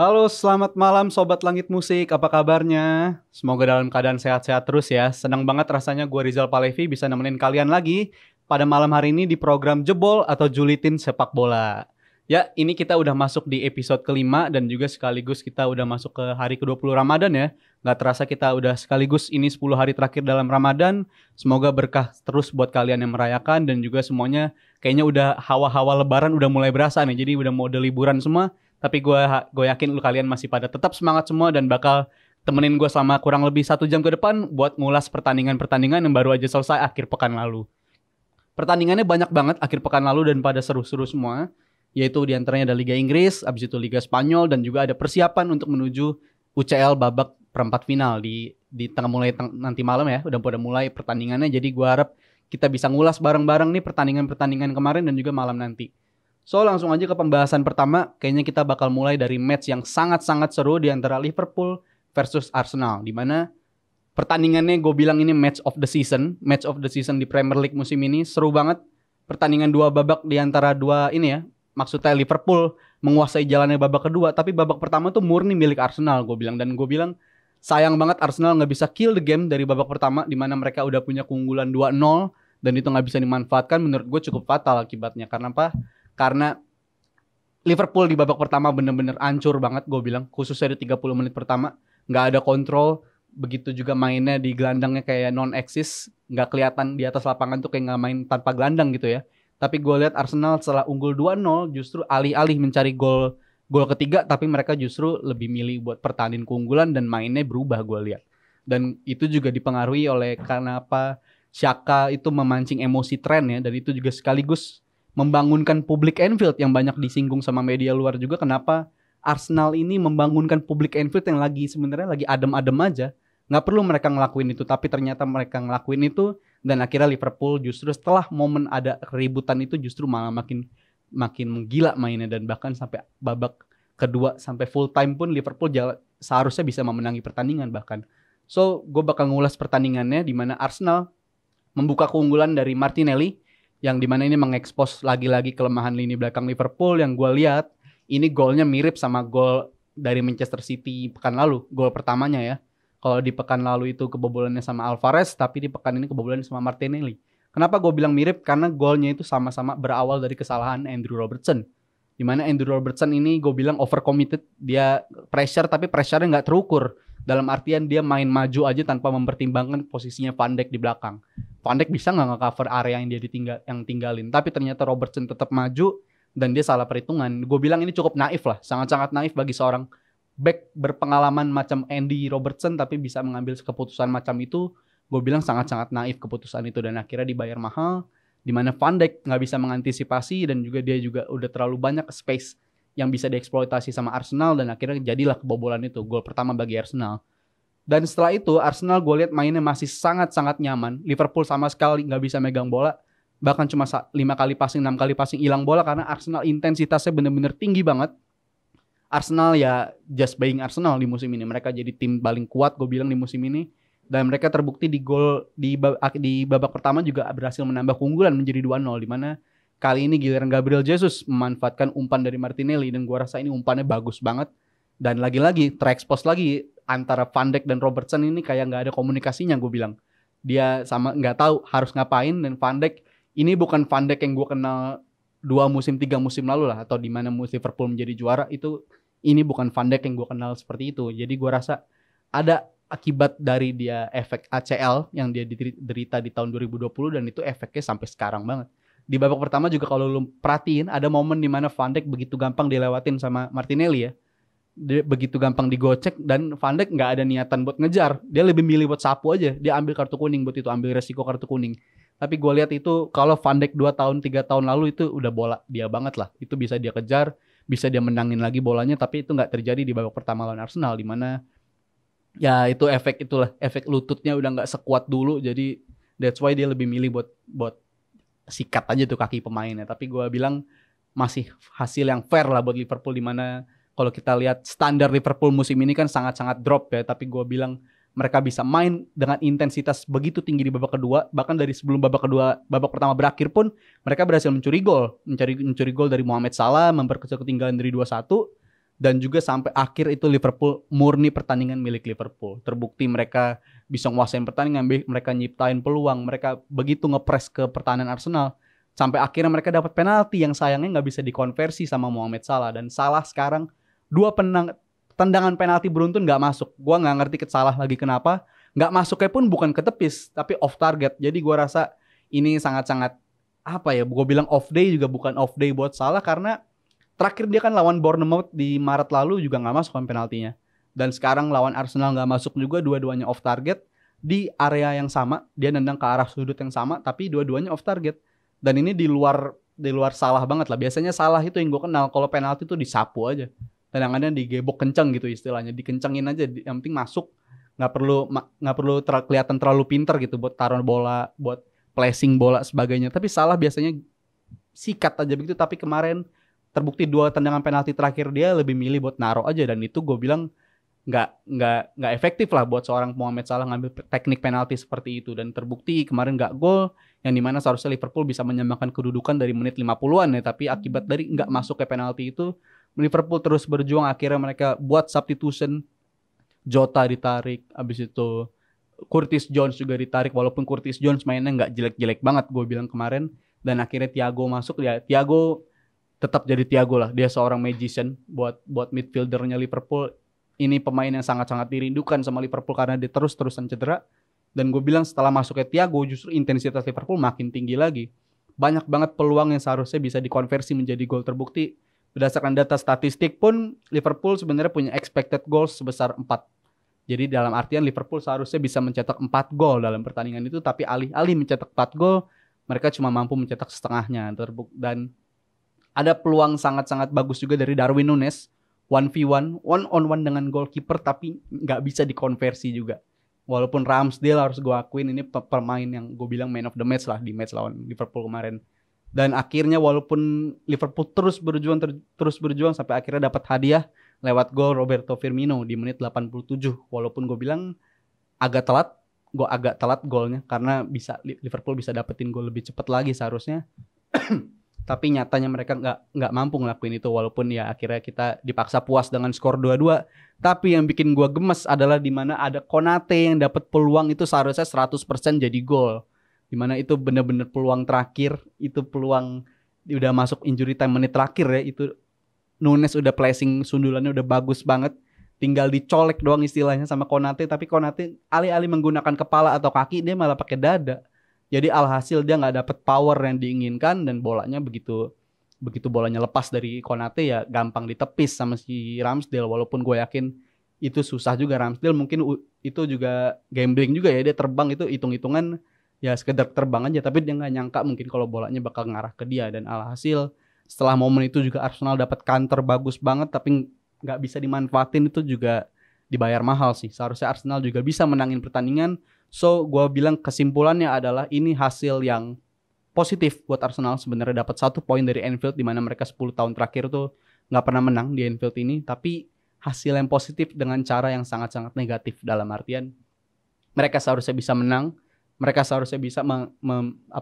Halo, selamat malam Sobat Langit Musik, apa kabarnya? Semoga dalam keadaan sehat-sehat terus ya. Senang banget rasanya gue Rizal Palevi bisa nemenin kalian lagi pada malam hari ini di program Jebol atau Julitin Sepak Bola. Ya, ini kita udah masuk di episode kelima dan juga sekaligus kita udah masuk ke hari ke-20 Ramadan ya. Gak terasa kita udah sekaligus ini 10 hari terakhir dalam Ramadan. Semoga berkah terus buat kalian yang merayakan dan juga semuanya kayaknya udah hawa-hawa lebaran udah mulai berasa nih. Jadi udah mode liburan semua. Tapi gue yakin lu kalian masih pada tetap semangat semua dan bakal temenin gue selama kurang lebih 1 jam ke depan buat ngulas pertandingan-pertandingan yang baru aja selesai akhir pekan lalu. Pertandingannya banyak banget akhir pekan lalu dan pada seru-seru semua. Yaitu diantaranya ada Liga Inggris, abis itu Liga Spanyol, dan juga ada persiapan untuk menuju UCL babak perempat final di tengah mulai nanti malam ya. Udah pada mulai pertandingannya, jadi gue harap kita bisa ngulas bareng-bareng nih pertandingan-pertandingan kemarin dan juga malam nanti. So langsung aja ke pembahasan pertama. Kayaknya kita bakal mulai dari match yang sangat-sangat seru di antara Liverpool versus Arsenal. Dimana pertandingannya gue bilang ini match of the season. Match of the season di Premier League musim ini. Seru banget. Pertandingan dua babak di antara dua ini ya. Maksudnya Liverpool menguasai jalannya babak kedua. Tapi babak pertama tuh murni milik Arsenal gue bilang. Dan gue bilang sayang banget Arsenal gak bisa kill the game dari babak pertama. Dimana mereka udah punya keunggulan 2-0. Dan itu gak bisa dimanfaatkan. Menurut gue cukup fatal akibatnya. Karena apa? Karena Liverpool di babak pertama bener-bener hancur banget gue bilang. Khususnya di 30 menit pertama. Gak ada kontrol. Begitu juga mainnya di gelandangnya kayak non-eksis. Gak kelihatan di atas lapangan tuh kayak gak main tanpa gelandang gitu ya. Tapi gue lihat Arsenal setelah unggul 2-0 justru alih-alih mencari gol ketiga. Tapi mereka justru lebih milih buat pertahanin keunggulan dan mainnya berubah gue lihat. Dan itu juga dipengaruhi oleh karena apa Xhaka itu memancing emosi tren ya. Dan itu juga sekaligus membangunkan publik Anfield yang banyak disinggung sama media luar juga. Kenapa Arsenal ini membangunkan publik Anfield yang lagi sebenarnya lagi adem-adem aja. Nggak perlu mereka ngelakuin itu, tapi ternyata mereka ngelakuin itu dan akhirnya Liverpool justru setelah momen ada keributan itu justru malah makin gila mainnya dan bahkan sampai babak kedua sampai full time pun Liverpool seharusnya bisa memenangi pertandingan bahkan. So, gue bakal ngulas pertandingannya di mana Arsenal membuka keunggulan dari Martinelli yang dimana ini mengekspos lagi-lagi kelemahan lini belakang Liverpool yang gue lihat ini golnya mirip sama gol dari Manchester City pekan lalu, gol pertamanya ya. Kalau di pekan lalu itu kebobolannya sama Alvarez, tapi di pekan ini kebobolannya sama Martinelli. Kenapa gue bilang mirip? Karena golnya itu sama-sama berawal dari kesalahan Andrew Robertson. Dimana Andrew Robertson ini gue bilang overcommitted. Dia pressure, tapi pressure-nya nggak terukur. Dalam artian dia main maju aja tanpa mempertimbangkan posisinya Van Dijk di belakang. Van Dijk bisa nggak nge-cover area yang dia tinggalin. Tapi ternyata Robertson tetap maju dan dia salah perhitungan. Gue bilang ini cukup naif lah. Sangat-sangat naif bagi seorang back berpengalaman macam Andy Robertson tapi bisa mengambil keputusan macam itu. Gue bilang sangat-sangat naif keputusan itu dan akhirnya dibayar mahal. Dimana Van Dijk nggak bisa mengantisipasi dan juga dia juga udah terlalu banyak space yang bisa dieksploitasi sama Arsenal dan akhirnya jadilah kebobolan itu. Gol pertama bagi Arsenal. Dan setelah itu Arsenal gue lihat mainnya masih sangat-sangat nyaman. Liverpool sama sekali nggak bisa megang bola. Bahkan cuma 5 kali passing, 6 kali passing hilang bola karena Arsenal intensitasnya bener-bener tinggi banget. Arsenal ya just being Arsenal di musim ini. Mereka jadi tim paling kuat gue bilang di musim ini. Dan mereka terbukti di gol di babak pertama juga berhasil menambah keunggulan menjadi 2-0. Dimana kali ini giliran Gabriel Jesus memanfaatkan umpan dari Martinelli. Dan gue rasa ini umpannya bagus banget. Dan lagi-lagi terekspos lagi antara Van Dijk dan Robertson ini kayak gak ada komunikasinya gue bilang. Dia sama gak tahu harus ngapain. Dan Van Dijk ini bukan Van Dijk yang gue kenal 3 musim lalu lah. Atau dimana Liverpool menjadi juara itu. Ini bukan Van Dijk yang gue kenal seperti itu. Jadi gue rasa ada akibat dari dia efek ACL yang dia derita di tahun 2020 dan itu efeknya sampai sekarang banget. Di babak pertama juga kalau lu perhatiin ada momen di mana Van Dijk begitu gampang dilewatin sama Martinelli ya. Dia begitu gampang digocek dan Van Dijk nggak ada niatan buat ngejar. Dia lebih milih buat sapu aja. Dia ambil kartu kuning buat itu, ambil resiko kartu kuning. Tapi gue lihat itu kalau Van Dijk 2 tahun 3 tahun lalu itu udah bola dia banget lah. Itu bisa dia kejar. Bisa dia menangin lagi bolanya tapi itu nggak terjadi di babak pertama lawan Arsenal di mana ya itu efek lututnya udah nggak sekuat dulu jadi that's why dia lebih milih buat sikat aja tuh kaki pemainnya. Tapi gue bilang masih hasil yang fair lah buat Liverpool di mana kalau kita lihat standar Liverpool musim ini kan sangat-sangat drop ya. Tapi gue bilang mereka bisa main dengan intensitas begitu tinggi di babak kedua. Bahkan dari sebelum babak pertama berakhir pun mereka berhasil mencuri gol dari Mohamed Salah, memperkecil ketinggalan dari 2-1 Dan juga sampai akhir itu Liverpool murni pertandingan milik Liverpool. Terbukti mereka bisa nguasain pertandingan, mereka nyiptain peluang, mereka begitu ngepres ke pertahanan Arsenal. Sampai akhirnya mereka dapat penalti yang sayangnya nggak bisa dikonversi sama Mohamed Salah. Dan Salah sekarang tendangan penalti beruntun nggak masuk. Gua nggak ngerti Salah lagi kenapa. Nggak masuknya pun bukan ke tepis, tapi off target. Jadi gua rasa ini sangat-sangat apa ya? Gue bilang off day juga bukan off day buat Salah karena terakhir dia kan lawan Bournemouth di Maret lalu juga nggak masuk kan penaltinya. Dan sekarang lawan Arsenal nggak masuk juga, dua-duanya off target di area yang sama. Dia nendang ke arah sudut yang sama, tapi dua-duanya off target. Dan ini di luar Salah banget lah. Biasanya Salah itu yang gue kenal kalau penalti itu disapu aja. Tendangannya digebok kenceng gitu istilahnya, dikencengin aja. Yang penting masuk, nggak perlu kelihatan terlalu pinter gitu buat taruh bola, buat placing bola sebagainya. Tapi Salah biasanya sikat aja begitu. Tapi kemarin terbukti 2 tendangan penalti terakhir dia lebih milih buat naruh aja, dan itu gue bilang nggak efektif lah buat seorang Mohamed Salah ngambil teknik penalti seperti itu. Dan terbukti kemarin nggak gol, yang dimana seharusnya Liverpool bisa menyamakan kedudukan dari menit 50-an ya, tapi akibat dari nggak masuk ke penalti itu Liverpool terus berjuang. Akhirnya mereka buat substitution, Jota ditarik, abis itu Curtis Jones juga ditarik, walaupun Curtis Jones mainnya nggak jelek-jelek banget gue bilang kemarin. Dan akhirnya Thiago masuk, ya Thiago tetap jadi Thiago lah. Dia seorang magician buat midfieldernya Liverpool. Ini pemain yang sangat-sangat dirindukan sama Liverpool karena dia terus-terusan cedera. Dan gue bilang setelah masuknya Thiago justru intensitas Liverpool makin tinggi lagi. Banyak banget peluang yang seharusnya bisa dikonversi menjadi gol. Terbukti berdasarkan data statistik pun Liverpool sebenarnya punya expected goals sebesar 4. Jadi dalam artian Liverpool seharusnya bisa mencetak 4 gol dalam pertandingan itu, tapi alih-alih mencetak 4 gol, mereka cuma mampu mencetak setengahnya. Dan ada peluang sangat-sangat bagus juga dari Darwin Núñez, 1v1, one-on-one dengan goalkeeper, tapi nggak bisa dikonversi juga. Walaupun Ramsdale harus gue akuin ini pemain yang gue bilang man of the match lah di match lawan Liverpool kemarin. Dan akhirnya walaupun Liverpool terus berjuang sampai akhirnya dapat hadiah lewat gol Roberto Firmino di menit 87. Walaupun gue bilang agak telat golnya karena Liverpool bisa dapetin gol lebih cepat lagi seharusnya. Tapi nyatanya mereka nggak mampu ngelakuin itu, walaupun ya akhirnya kita dipaksa puas dengan skor 2-2. Tapi yang bikin gua gemes adalah di mana ada Konate yang dapat peluang itu seharusnya 100% jadi gol. Di mana itu benar-benar peluang terakhir, itu peluang udah masuk injury time menit terakhir ya, itu Núñez udah placing sundulannya udah bagus banget. Tinggal dicolek doang istilahnya sama Konate, tapi Konate alih-alih menggunakan kepala atau kaki dia malah pakai dada. Jadi alhasil dia nggak dapet power yang diinginkan, dan bolanya begitu bolanya lepas dari Konate ya gampang ditepis sama si Ramsdale. Walaupun gue yakin itu susah juga, Ramsdale mungkin itu juga gambling juga ya, dia terbang itu hitung-hitungan ya sekedar terbang aja, tapi dia nggak nyangka mungkin kalau bolanya bakal ngarah ke dia. Dan alhasil setelah momen itu juga Arsenal dapat counter bagus banget, tapi nggak bisa dimanfaatin, itu juga dibayar mahal sih. Seharusnya Arsenal juga bisa menangin pertandingan. So, gue bilang kesimpulannya adalah ini hasil yang positif buat Arsenal. Sebenarnya dapat 1 poin dari Anfield, di mana mereka 10 tahun terakhir tuh nggak pernah menang di Anfield ini. Tapi hasil yang positif dengan cara yang sangat-sangat negatif, dalam artian mereka seharusnya bisa menang. Mereka seharusnya bisa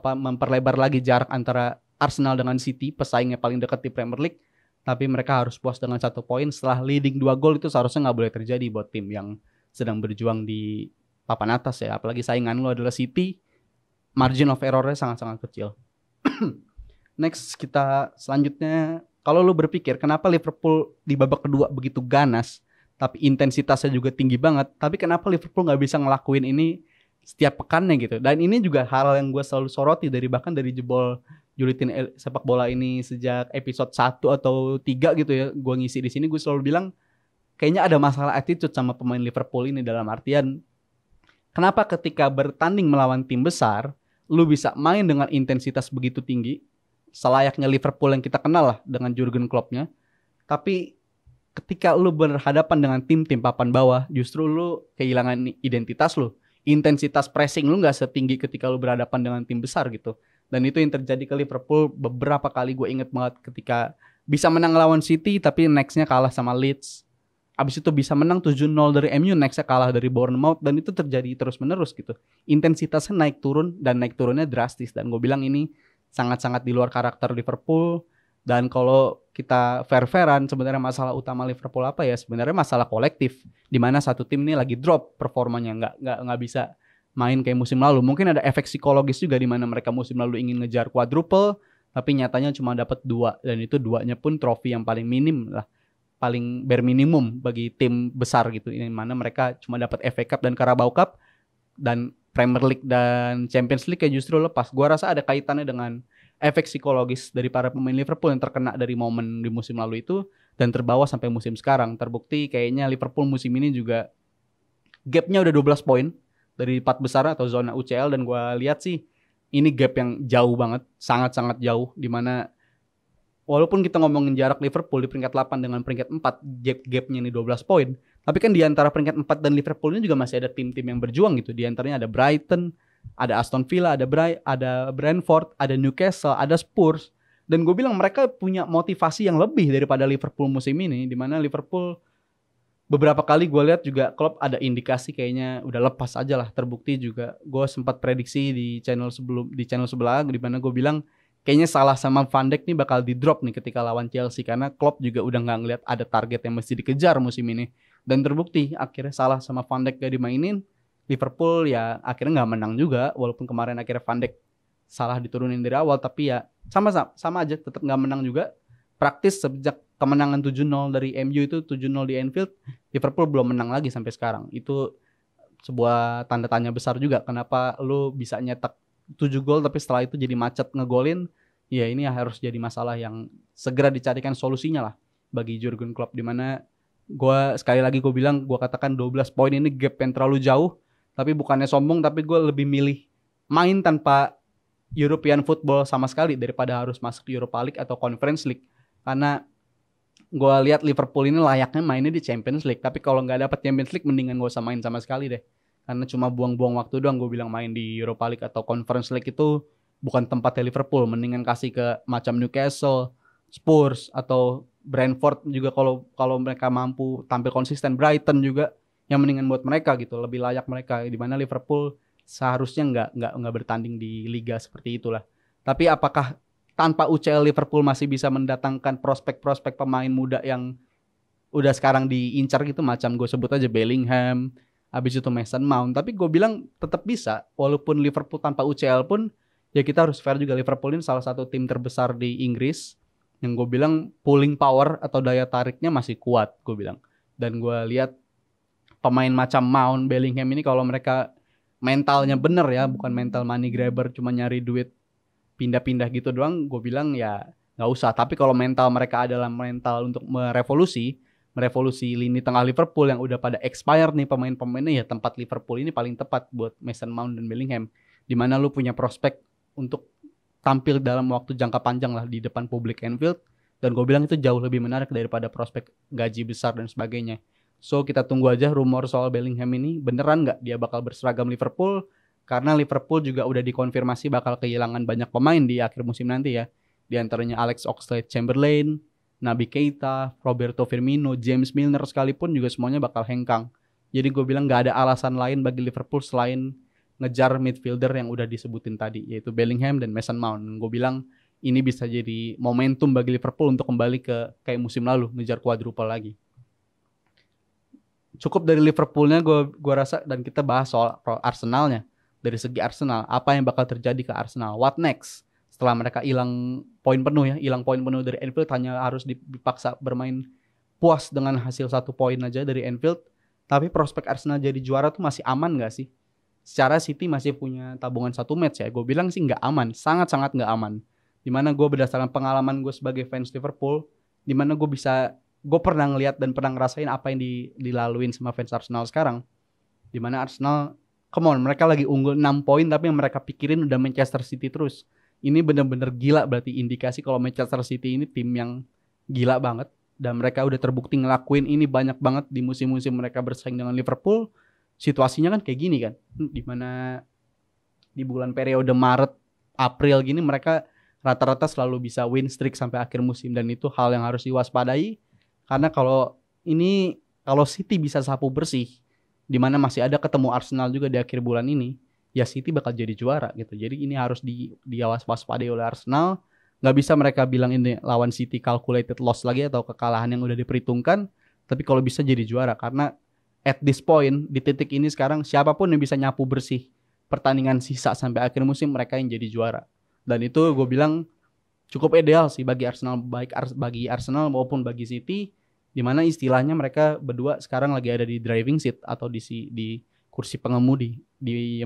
memperlebar lagi jarak antara Arsenal dengan City, pesaingnya paling dekat di Premier League. Tapi mereka harus puas dengan 1 poin setelah leading 2 gol. Itu seharusnya nggak boleh terjadi buat tim yang sedang berjuang di papan atas ya. Apalagi saingan lo adalah City, margin of errornya sangat-sangat kecil. Next, kita selanjutnya, kalau lo berpikir kenapa Liverpool di babak kedua begitu ganas, tapi intensitasnya juga tinggi banget, tapi kenapa Liverpool nggak bisa ngelakuin ini setiap pekannya gitu. Dan ini juga hal yang gue selalu soroti bahkan dari jebol Julitin Sepak Bola ini sejak episode 1 atau 3 gitu ya, gue ngisi di sini, gue selalu bilang kayaknya ada masalah attitude sama pemain Liverpool ini. Dalam artian, kenapa ketika bertanding melawan tim besar, lu bisa main dengan intensitas begitu tinggi, selayaknya Liverpool yang kita kenal lah dengan Jurgen Klopp-nya. Tapi ketika lu berhadapan dengan tim-tim papan bawah, justru lu kehilangan identitas lu. Intensitas pressing lu gak setinggi ketika lu berhadapan dengan tim besar gitu. Dan itu yang terjadi ke Liverpool beberapa kali. Gue inget banget ketika bisa menang lawan City, tapi nextnya kalah sama Leeds. Abis itu bisa menang 7-0 dari MU, nextnya kalah dari Bournemouth. Dan itu terjadi terus-menerus gitu. Intensitasnya naik turun, dan naik turunnya drastis. Dan gue bilang ini sangat-sangat di luar karakter Liverpool. Dan kalau kita fair-fairan, sebenarnya masalah utama Liverpool apa ya? Sebenarnya masalah kolektif, di mana satu tim ini lagi drop performanya, nggak bisa main kayak musim lalu. Mungkin ada efek psikologis juga di mana mereka musim lalu ingin ngejar quadruple, tapi nyatanya cuma dapat 2, dan itu 2-nya pun trofi yang paling minim lah, paling bare minimum bagi tim besar gitu. Ini mana mereka cuma dapat FA Cup dan Carabao Cup, dan Premier League dan Champions League kayak justru lepas. Gua rasa ada kaitannya dengan efek psikologis dari para pemain Liverpool yang terkena dari momen di musim lalu itu dan terbawa sampai musim sekarang. Terbukti kayaknya Liverpool musim ini juga gapnya udah 12 poin dari 4 besar atau zona UCL, dan gue lihat sih ini gap yang jauh banget, sangat-sangat jauh, dimana walaupun kita ngomongin jarak Liverpool di peringkat 8 dengan peringkat 4, gapnya ini 12 poin, tapi kan di antara peringkat 4 dan Liverpool ini juga masih ada tim-tim yang berjuang gitu. Di antaranya ada Brighton, ada Aston Villa, ada Brentford, ada Newcastle, ada Spurs. Dan gue bilang mereka punya motivasi yang lebih daripada Liverpool musim ini, di mana Liverpool beberapa kali gue lihat juga Klopp ada indikasi kayaknya udah lepas aja lah. Terbukti juga gue sempat prediksi di channel sebelah, di mana gue bilang kayaknya Salah sama Van Dijk nih bakal di drop nih ketika lawan Chelsea, karena Klopp juga udah nggak ngeliat ada target yang mesti dikejar musim ini. Dan terbukti akhirnya Salah sama Van Dijk gak dimainin, Liverpool ya akhirnya nggak menang juga, walaupun kemarin akhirnya Van Dijk Salah diturunin dari awal, tapi ya sama aja tetap nggak menang juga. Praktis sejak kemenangan 7-0 dari MU itu, 7-0 di Anfield, Liverpool belum menang lagi sampai sekarang. Itu sebuah tanda tanya besar juga, kenapa lu bisa nyetak 7 gol tapi setelah itu jadi macet ngegolin. Ya ini harus jadi masalah yang segera dicarikan solusinya lah bagi Jurgen Klopp, dimana sekali lagi gue bilang, gue katakan 12 poin ini gap yang terlalu jauh. Tapi bukannya sombong, tapi gue lebih milih main tanpa European football sama sekali daripada harus masuk Europa League atau Conference League. Karena gue lihat Liverpool ini layaknya mainnya di Champions League. Tapi kalau nggak dapat Champions League, mendingan gak usah main sama sekali deh. Karena cuma buang-buang waktu doang. Gue bilang main di Europa League atau Conference League itu bukan tempatnya Liverpool. Mendingan kasih ke macam Newcastle, Spurs, atau Brentford juga kalau mereka mampu tampil konsisten. Brighton juga yang mendingan buat mereka gitu, lebih layak mereka, di mana Liverpool seharusnya nggak bertanding di liga seperti itulah. Tapi apakah tanpa UCL Liverpool masih bisa mendatangkan prospek-prospek pemain muda yang udah sekarang diincar gitu, macam gue sebut aja Bellingham, habis itu Mason Mount. Tapi gue bilang tetap bisa, walaupun Liverpool tanpa UCL pun ya kita harus fair juga, Liverpool ini salah satu tim terbesar di Inggris yang gue bilang pulling power atau daya tariknya masih kuat, gue bilang. Dan gue lihat pemain macam Mount, Bellingham ini kalau mereka mentalnya bener ya, bukan mental money grabber cuma nyari duit pindah-pindah gitu doang, gue bilang ya nggak usah. Tapi kalau mental mereka adalah mental untuk merevolusi lini tengah Liverpool yang udah pada expire nih pemain-pemainnya, ya tempat Liverpool ini paling tepat buat Mason Mount dan Bellingham, dimana lu punya prospek untuk tampil dalam waktu jangka panjang lah di depan publik Anfield. Dan gue bilang itu jauh lebih menarik daripada prospek gaji besar dan sebagainya. So kita tunggu aja rumor soal Bellingham ini beneran nggak dia bakal berseragam Liverpool, karena Liverpool juga udah dikonfirmasi bakal kehilangan banyak pemain di akhir musim nanti ya. Di antaranya Alex Oxlade-Chamberlain, Naby Keita, Roberto Firmino, James Milner sekalipun juga semuanya bakal hengkang. Jadi gue bilang nggak ada alasan lain bagi Liverpool selain ngejar midfielder yang udah disebutin tadi, yaitu Bellingham dan Mason Mount. Gue bilang ini bisa jadi momentum bagi Liverpool untuk kembali ke kayak musim lalu, ngejar quadruple lagi. Cukup dari Liverpoolnya gue rasa, dan kita bahas soal Arsenalnya. Dari segi Arsenal, apa yang bakal terjadi ke Arsenal? What next? Setelah mereka hilang poin penuh dari Anfield, hanya harus dipaksa bermain puas dengan hasil 1 poin aja dari Anfield. Tapi prospek Arsenal jadi juara tuh masih aman gak sih? Secara City masih punya tabungan 1 match ya. Gue bilang sih gak aman, sangat-sangat gak aman. Dimana gue berdasarkan pengalaman gue sebagai fans Liverpool, dimana gue pernah ngeliat dan pernah ngerasain apa yang dilaluin sama fans Arsenal sekarang. Dimana Arsenal, come on, mereka lagi unggul 6 poin tapi yang mereka pikirin udah Manchester City terus. Ini bener-bener gila, berarti indikasi kalau Manchester City ini tim yang gila banget. Dan mereka udah terbukti ngelakuin ini banyak banget di musim-musim mereka bersaing dengan Liverpool. Situasinya kan kayak gini kan, dimana di bulan periode Maret, April gini mereka rata-rata selalu bisa win streak sampai akhir musim. Dan itu hal yang harus diwaspadai. Karena kalau City bisa sapu bersih, di mana masih ada ketemu Arsenal juga di akhir bulan ini, ya City bakal jadi juara gitu. Jadi ini harus diwaspadai oleh Arsenal. Nggak bisa mereka bilang ini lawan City calculated loss lagi atau kekalahan yang udah diperhitungkan. Tapi kalau bisa jadi juara, karena at this point di titik ini sekarang siapapun yang bisa nyapu bersih pertandingan sisa sampai akhir musim, mereka yang jadi juara. Dan itu gue bilang cukup ideal sih bagi Arsenal, baik bagi Arsenal maupun bagi City, di mana istilahnya mereka berdua sekarang lagi ada di driving seat atau di kursi pengemudi di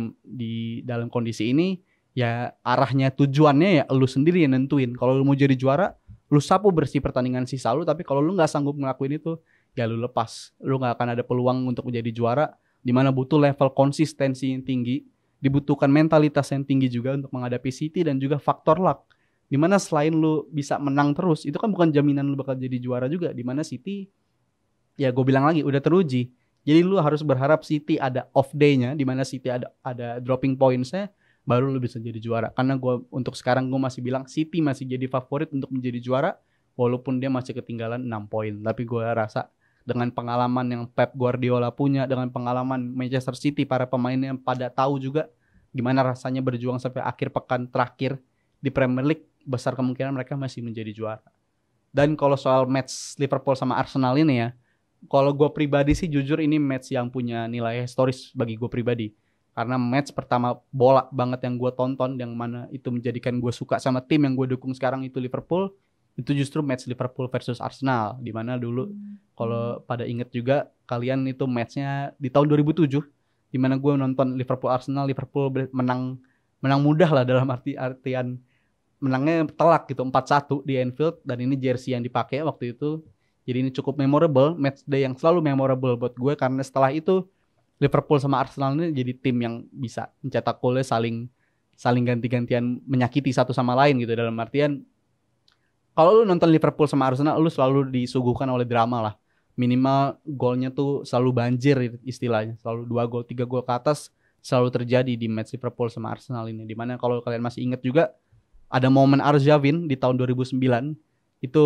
dalam kondisi ini. Ya arahnya, tujuannya ya lu sendiri yang nentuin. Kalau lu mau jadi juara, lu sapu bersih pertandingan sisa lu. Tapi kalau lu nggak sanggup ngelakuin itu, ya lu lepas. Lu nggak akan ada peluang untuk menjadi juara. Dimana butuh level konsistensi yang tinggi, dibutuhkan mentalitas yang tinggi juga untuk menghadapi City, dan juga faktor luck. Dimana selain lu bisa menang terus, itu kan bukan jaminan lu bakal jadi juara juga. Dimana City, ya gue bilang lagi, udah teruji. Jadi lu harus berharap City ada off day-nya, dimana City ada dropping points-nya, baru lu bisa jadi juara. Karena untuk sekarang gue masih bilang City masih jadi favorit untuk menjadi juara, walaupun dia masih ketinggalan 6 poin. Tapi gue rasa dengan pengalaman yang Pep Guardiola punya, dengan pengalaman Manchester City, para pemainnya yang pada tahu juga gimana rasanya berjuang sampai akhir pekan terakhir di Premier League, besar kemungkinan mereka masih menjadi juara. Dan kalau soal match Liverpool sama Arsenal ini ya, kalau gue pribadi sih jujur ini match yang punya nilai historis bagi gue pribadi. Karena match pertama bola banget yang gue tonton, yang mana itu menjadikan gue suka sama tim yang gue dukung sekarang itu Liverpool, itu justru match Liverpool versus Arsenal. Dimana dulu kalau pada inget juga kalian, itu matchnya di tahun 2007, dimana gue nonton Liverpool Arsenal. Liverpool menang mudah lah, dalam artian menangnya telak gitu, 4-1 di Anfield, dan ini jersey yang dipakai waktu itu. Jadi ini cukup memorable, match day yang selalu memorable buat gue, karena setelah itu Liverpool sama Arsenal ini jadi tim yang bisa mencetak golnya saling ganti-gantian menyakiti satu sama lain gitu. Dalam artian kalau lu nonton Liverpool sama Arsenal, lu selalu disuguhkan oleh drama lah. Minimal golnya tuh selalu banjir istilahnya, selalu 2 gol 3 gol ke atas selalu terjadi di match Liverpool sama Arsenal ini. Dimana kalau kalian masih ingat juga, ada momen Arshavin di tahun 2009, itu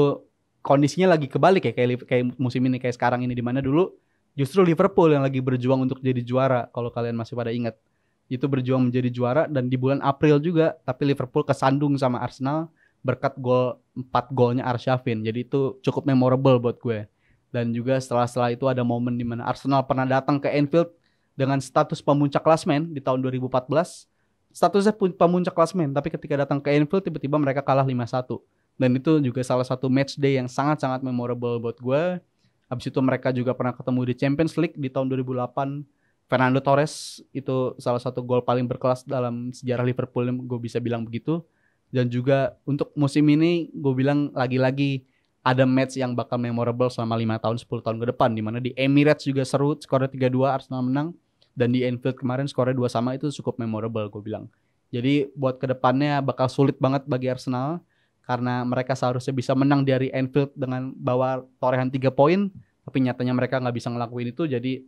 kondisinya lagi kebalik ya, kayak musim ini, kayak sekarang ini, dimana dulu justru Liverpool yang lagi berjuang untuk jadi juara. Kalau kalian masih pada ingat, itu berjuang menjadi juara, dan di bulan April juga, tapi Liverpool kesandung sama Arsenal berkat 4 golnya Arshavin. Jadi itu cukup memorable buat gue. Dan juga setelah itu ada momen di mana Arsenal pernah datang ke Anfield dengan status pemuncak klasemen di tahun 2014. Statusnya pemuncak klasemen, tapi ketika datang ke Anfield tiba-tiba mereka kalah 5-1. Dan itu juga salah satu match day yang sangat-sangat memorable buat gue. Habis itu mereka juga pernah ketemu di Champions League di tahun 2008. Fernando Torres itu salah satu gol paling berkelas dalam sejarah Liverpool, gue bisa bilang begitu. Dan juga untuk musim ini gue bilang lagi-lagi ada match yang bakal memorable selama 5 tahun 10 tahun ke depan, dimana di Emirates juga seru, skornya 3-2 Arsenal menang, dan di Anfield kemarin skornya 2-2 itu cukup memorable gue bilang. Jadi buat kedepannya bakal sulit banget bagi Arsenal, karena mereka seharusnya bisa menang dari Anfield dengan bawa torehan 3 poin, tapi nyatanya mereka nggak bisa ngelakuin itu. Jadi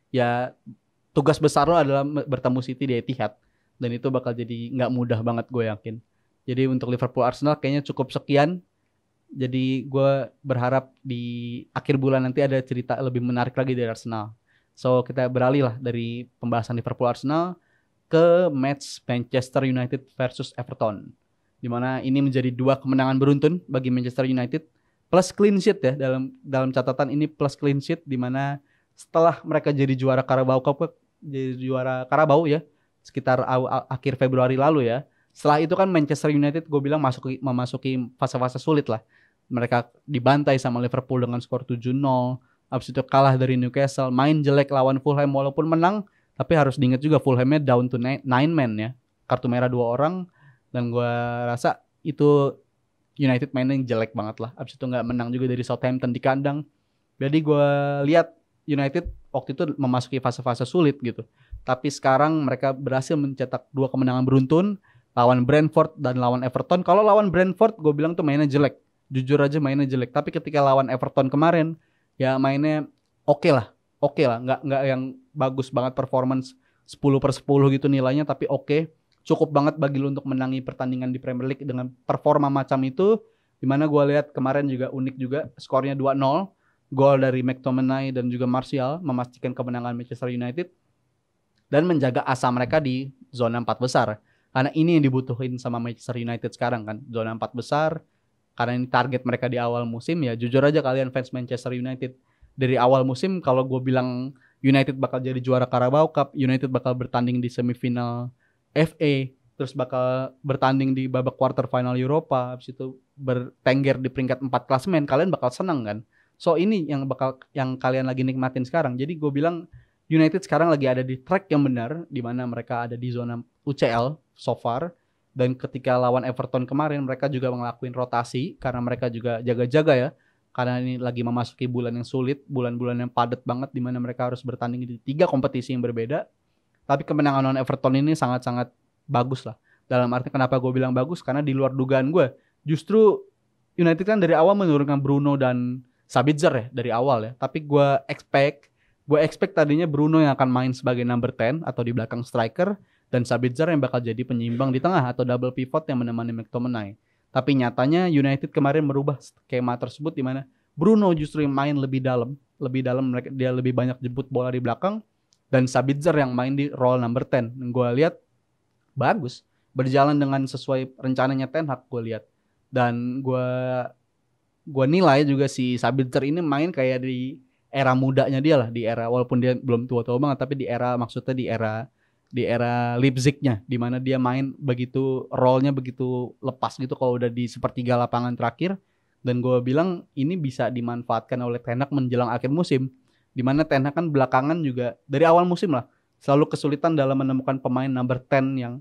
ya tugas besar lo adalah bertemu City di Etihad, dan itu bakal jadi nggak mudah banget gue yakin. Jadi untuk Liverpool Arsenal kayaknya cukup sekian. Jadi gue berharap di akhir bulan nanti ada cerita lebih menarik lagi dari Arsenal. So kita beralih lah dari pembahasan Liverpool Arsenal ke match Manchester United versus Everton, dimana ini menjadi 2 kemenangan beruntun bagi Manchester United plus clean sheet ya, dalam catatan ini plus clean sheet, dimana setelah mereka jadi juara Carabao Cup, jadi juara Carabao ya sekitar akhir Februari lalu ya. Setelah itu kan Manchester United gue bilang memasuki fase-fase sulit lah. Mereka dibantai sama Liverpool dengan skor 7-0. Habis itu kalah dari Newcastle, main jelek lawan Fulham walaupun menang, tapi harus diingat juga Fulhamnya down to 9 men ya. Kartu merah 2 orang, dan gue rasa itu United mainnya jelek banget lah. Habis itu nggak menang juga dari Southampton di kandang. Jadi gue lihat United waktu itu memasuki fase-fase sulit gitu. Tapi sekarang mereka berhasil mencetak 2 kemenangan beruntun lawan Brentford dan lawan Everton. Kalau lawan Brentford gue bilang tuh mainnya jelek. Jujur aja mainnya jelek. Tapi ketika lawan Everton kemarin, ya mainnya oke lah. Nggak yang bagus banget performance 10/10 gitu nilainya, tapi oke. Cukup banget bagi lu untuk menangi pertandingan di Premier League dengan performa macam itu. Dimana gue lihat kemarin juga unik juga, skornya 2-0. Gol dari McTominay dan juga Martial memastikan kemenangan Manchester United dan menjaga asa mereka di zona 4 besar. Karena ini yang dibutuhin sama Manchester United sekarang kan, zona 4 besar. Karena ini target mereka di awal musim, ya jujur aja kalian fans Manchester United, dari awal musim kalau gue bilang United bakal jadi juara Carabao Cup, United bakal bertanding di semifinal FA, terus bakal bertanding di babak quarter final Europa, habis itu bertengger di peringkat 4 klasemen, kalian bakal senang kan. So ini yang kalian lagi nikmatin sekarang. Jadi gue bilang United sekarang lagi ada di track yang benar, di mana mereka ada di zona UCL so far. Dan ketika lawan Everton kemarin mereka juga ngelakuin rotasi karena mereka juga jaga-jaga ya. Karena ini lagi memasuki bulan yang sulit, bulan-bulan yang padat banget di mana mereka harus bertanding di 3 kompetisi yang berbeda. Tapi kemenangan lawan Everton ini sangat-sangat bagus lah. Dalam arti kenapa gue bilang bagus? Karena di luar dugaan gue. Justru United kan dari awal menurunkan Bruno dan Sabitzer ya dari awal ya. Tapi gue expect tadinya Bruno yang akan main sebagai number 10 atau di belakang striker, dan Sabitzer yang bakal jadi penyeimbang di tengah atau double pivot yang menemani McTominay. Tapi nyatanya United kemarin merubah skema tersebut di mana Bruno justru yang main lebih dalam, dia lebih banyak jemput bola di belakang, dan Sabitzer yang main di role number 10. Gue lihat bagus, berjalan dengan sesuai rencananya Ten Hag gue lihat. Dan gue nilai juga si Sabitzer ini main kayak di era mudanya dia lah, di era walaupun dia belum tua-tua banget, tapi di era maksudnya di era Leipzig-nya, di mana dia main begitu, role-nya begitu lepas gitu kalau udah di sepertiga lapangan terakhir. Dan gue bilang ini bisa dimanfaatkan oleh Ten Hag menjelang akhir musim, di mana Ten Hag kan belakangan juga dari awal musim lah selalu kesulitan dalam menemukan pemain number 10 yang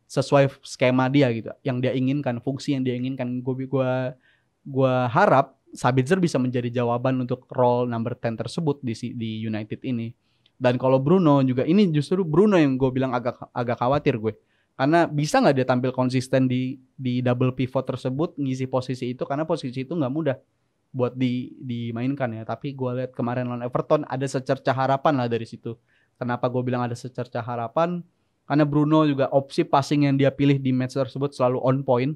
sesuai skema dia gitu, yang dia inginkan, fungsi yang dia inginkan. Gue harap Sabitzer bisa menjadi jawaban untuk role number 10 tersebut di United ini. Dan kalau Bruno juga, ini justru Bruno yang gue bilang agak khawatir gue. Karena bisa nggak dia tampil konsisten di double pivot tersebut, ngisi posisi itu, karena posisi itu nggak mudah buat dimainkan ya. Tapi gue lihat kemarin lawan Everton ada secerca harapan lah dari situ. Kenapa gue bilang ada secerca harapan? Karena Bruno juga opsi passing yang dia pilih di match tersebut selalu on point.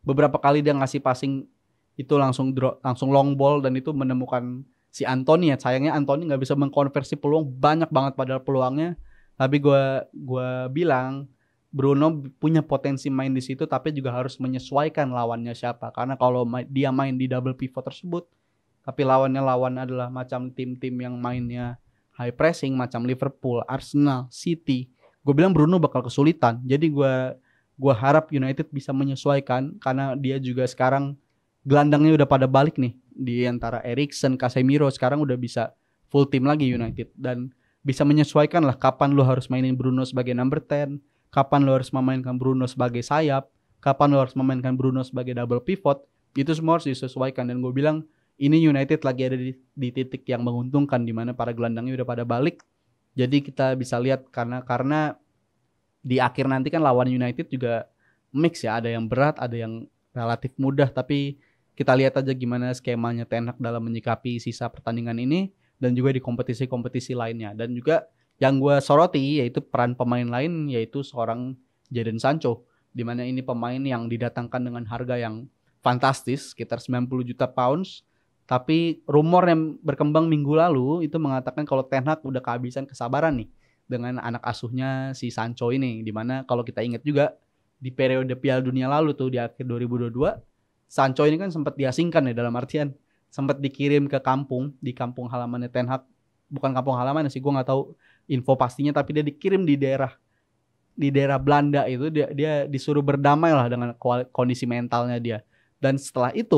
Beberapa kali dia ngasih passing itu langsung long ball, dan itu menemukan si Anthony ya. Sayangnya Anthony nggak bisa mengkonversi peluang, banyak banget padahal peluangnya. Tapi gue bilang Bruno punya potensi main di situ, tapi juga harus menyesuaikan lawannya siapa. Karena kalau dia main di double pivot tersebut, tapi lawan adalah macam tim-tim yang mainnya high pressing, macam Liverpool, Arsenal, City, gue bilang Bruno bakal kesulitan. Jadi gue harap United bisa menyesuaikan, karena dia juga sekarang gelandangnya udah pada balik nih, di antara Eriksen, Casemiro sekarang udah bisa full team lagi United, dan bisa menyesuaikan lah kapan lu harus mainin Bruno sebagai number 10, kapan lu harus memainkan Bruno sebagai sayap, kapan lu harus memainkan Bruno sebagai double pivot. Itu semua harus disesuaikan, dan gue bilang ini United lagi ada di titik yang menguntungkan, di mana para gelandangnya udah pada balik. Jadi kita bisa lihat karena di akhir nanti kan lawan United juga mix ya, ada yang berat, ada yang relatif mudah, tapi kita lihat aja gimana skemanya Ten Hag dalam menyikapi sisa pertandingan ini, dan juga di kompetisi-kompetisi lainnya. Dan juga yang gue soroti yaitu peran pemain lain, yaitu seorang Jadon Sancho, di mana ini pemain yang didatangkan dengan harga yang fantastis, sekitar 90 juta pounds. Tapi rumor yang berkembang minggu lalu itu mengatakan kalau Ten Hag udah kehabisan kesabaran nih dengan anak asuhnya si Sancho ini, di mana kalau kita ingat juga di periode Piala Dunia lalu tuh di akhir 2022, Sancho ini kan sempat diasingkan ya, dalam artian sempat dikirim ke di kampung halamannya Ten Hag. Bukan kampung halaman sih, gue nggak tahu info pastinya, tapi dia dikirim di daerah Belanda itu, dia disuruh berdamai lah dengan kondisi mentalnya dia. Dan setelah itu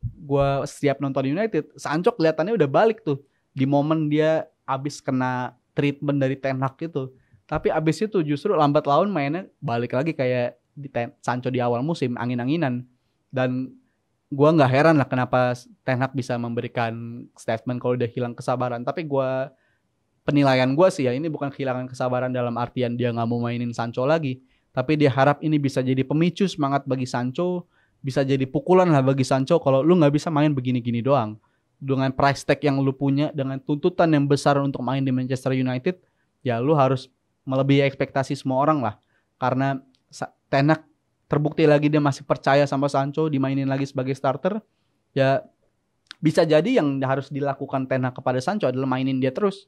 gue setiap nonton United, Sancho kelihatannya udah balik tuh di momen dia abis kena treatment dari Ten Hag itu. Tapi abis itu justru lambat laun mainnya balik lagi kayak Sancho di awal musim, angin-anginan. Dan gue nggak heran lah kenapa Ten Hag bisa memberikan statement kalau udah hilang kesabaran. Tapi penilaian gue sih ya, ini bukan kehilangan kesabaran dalam artian dia nggak mau mainin Sancho lagi, tapi dia harap ini bisa jadi pemicu semangat bagi Sancho, bisa jadi pukulan lah bagi Sancho. Kalau lu nggak bisa main begini-gini doang, dengan price tag yang lu punya, dengan tuntutan yang besar untuk main di Manchester United, ya lu harus melebihi ekspektasi semua orang lah. Karena Ten Hag terbukti lagi dia masih percaya sama Sancho, dimainin lagi sebagai starter. Ya bisa jadi yang harus dilakukan Ten Hag kepada Sancho adalah mainin dia terus,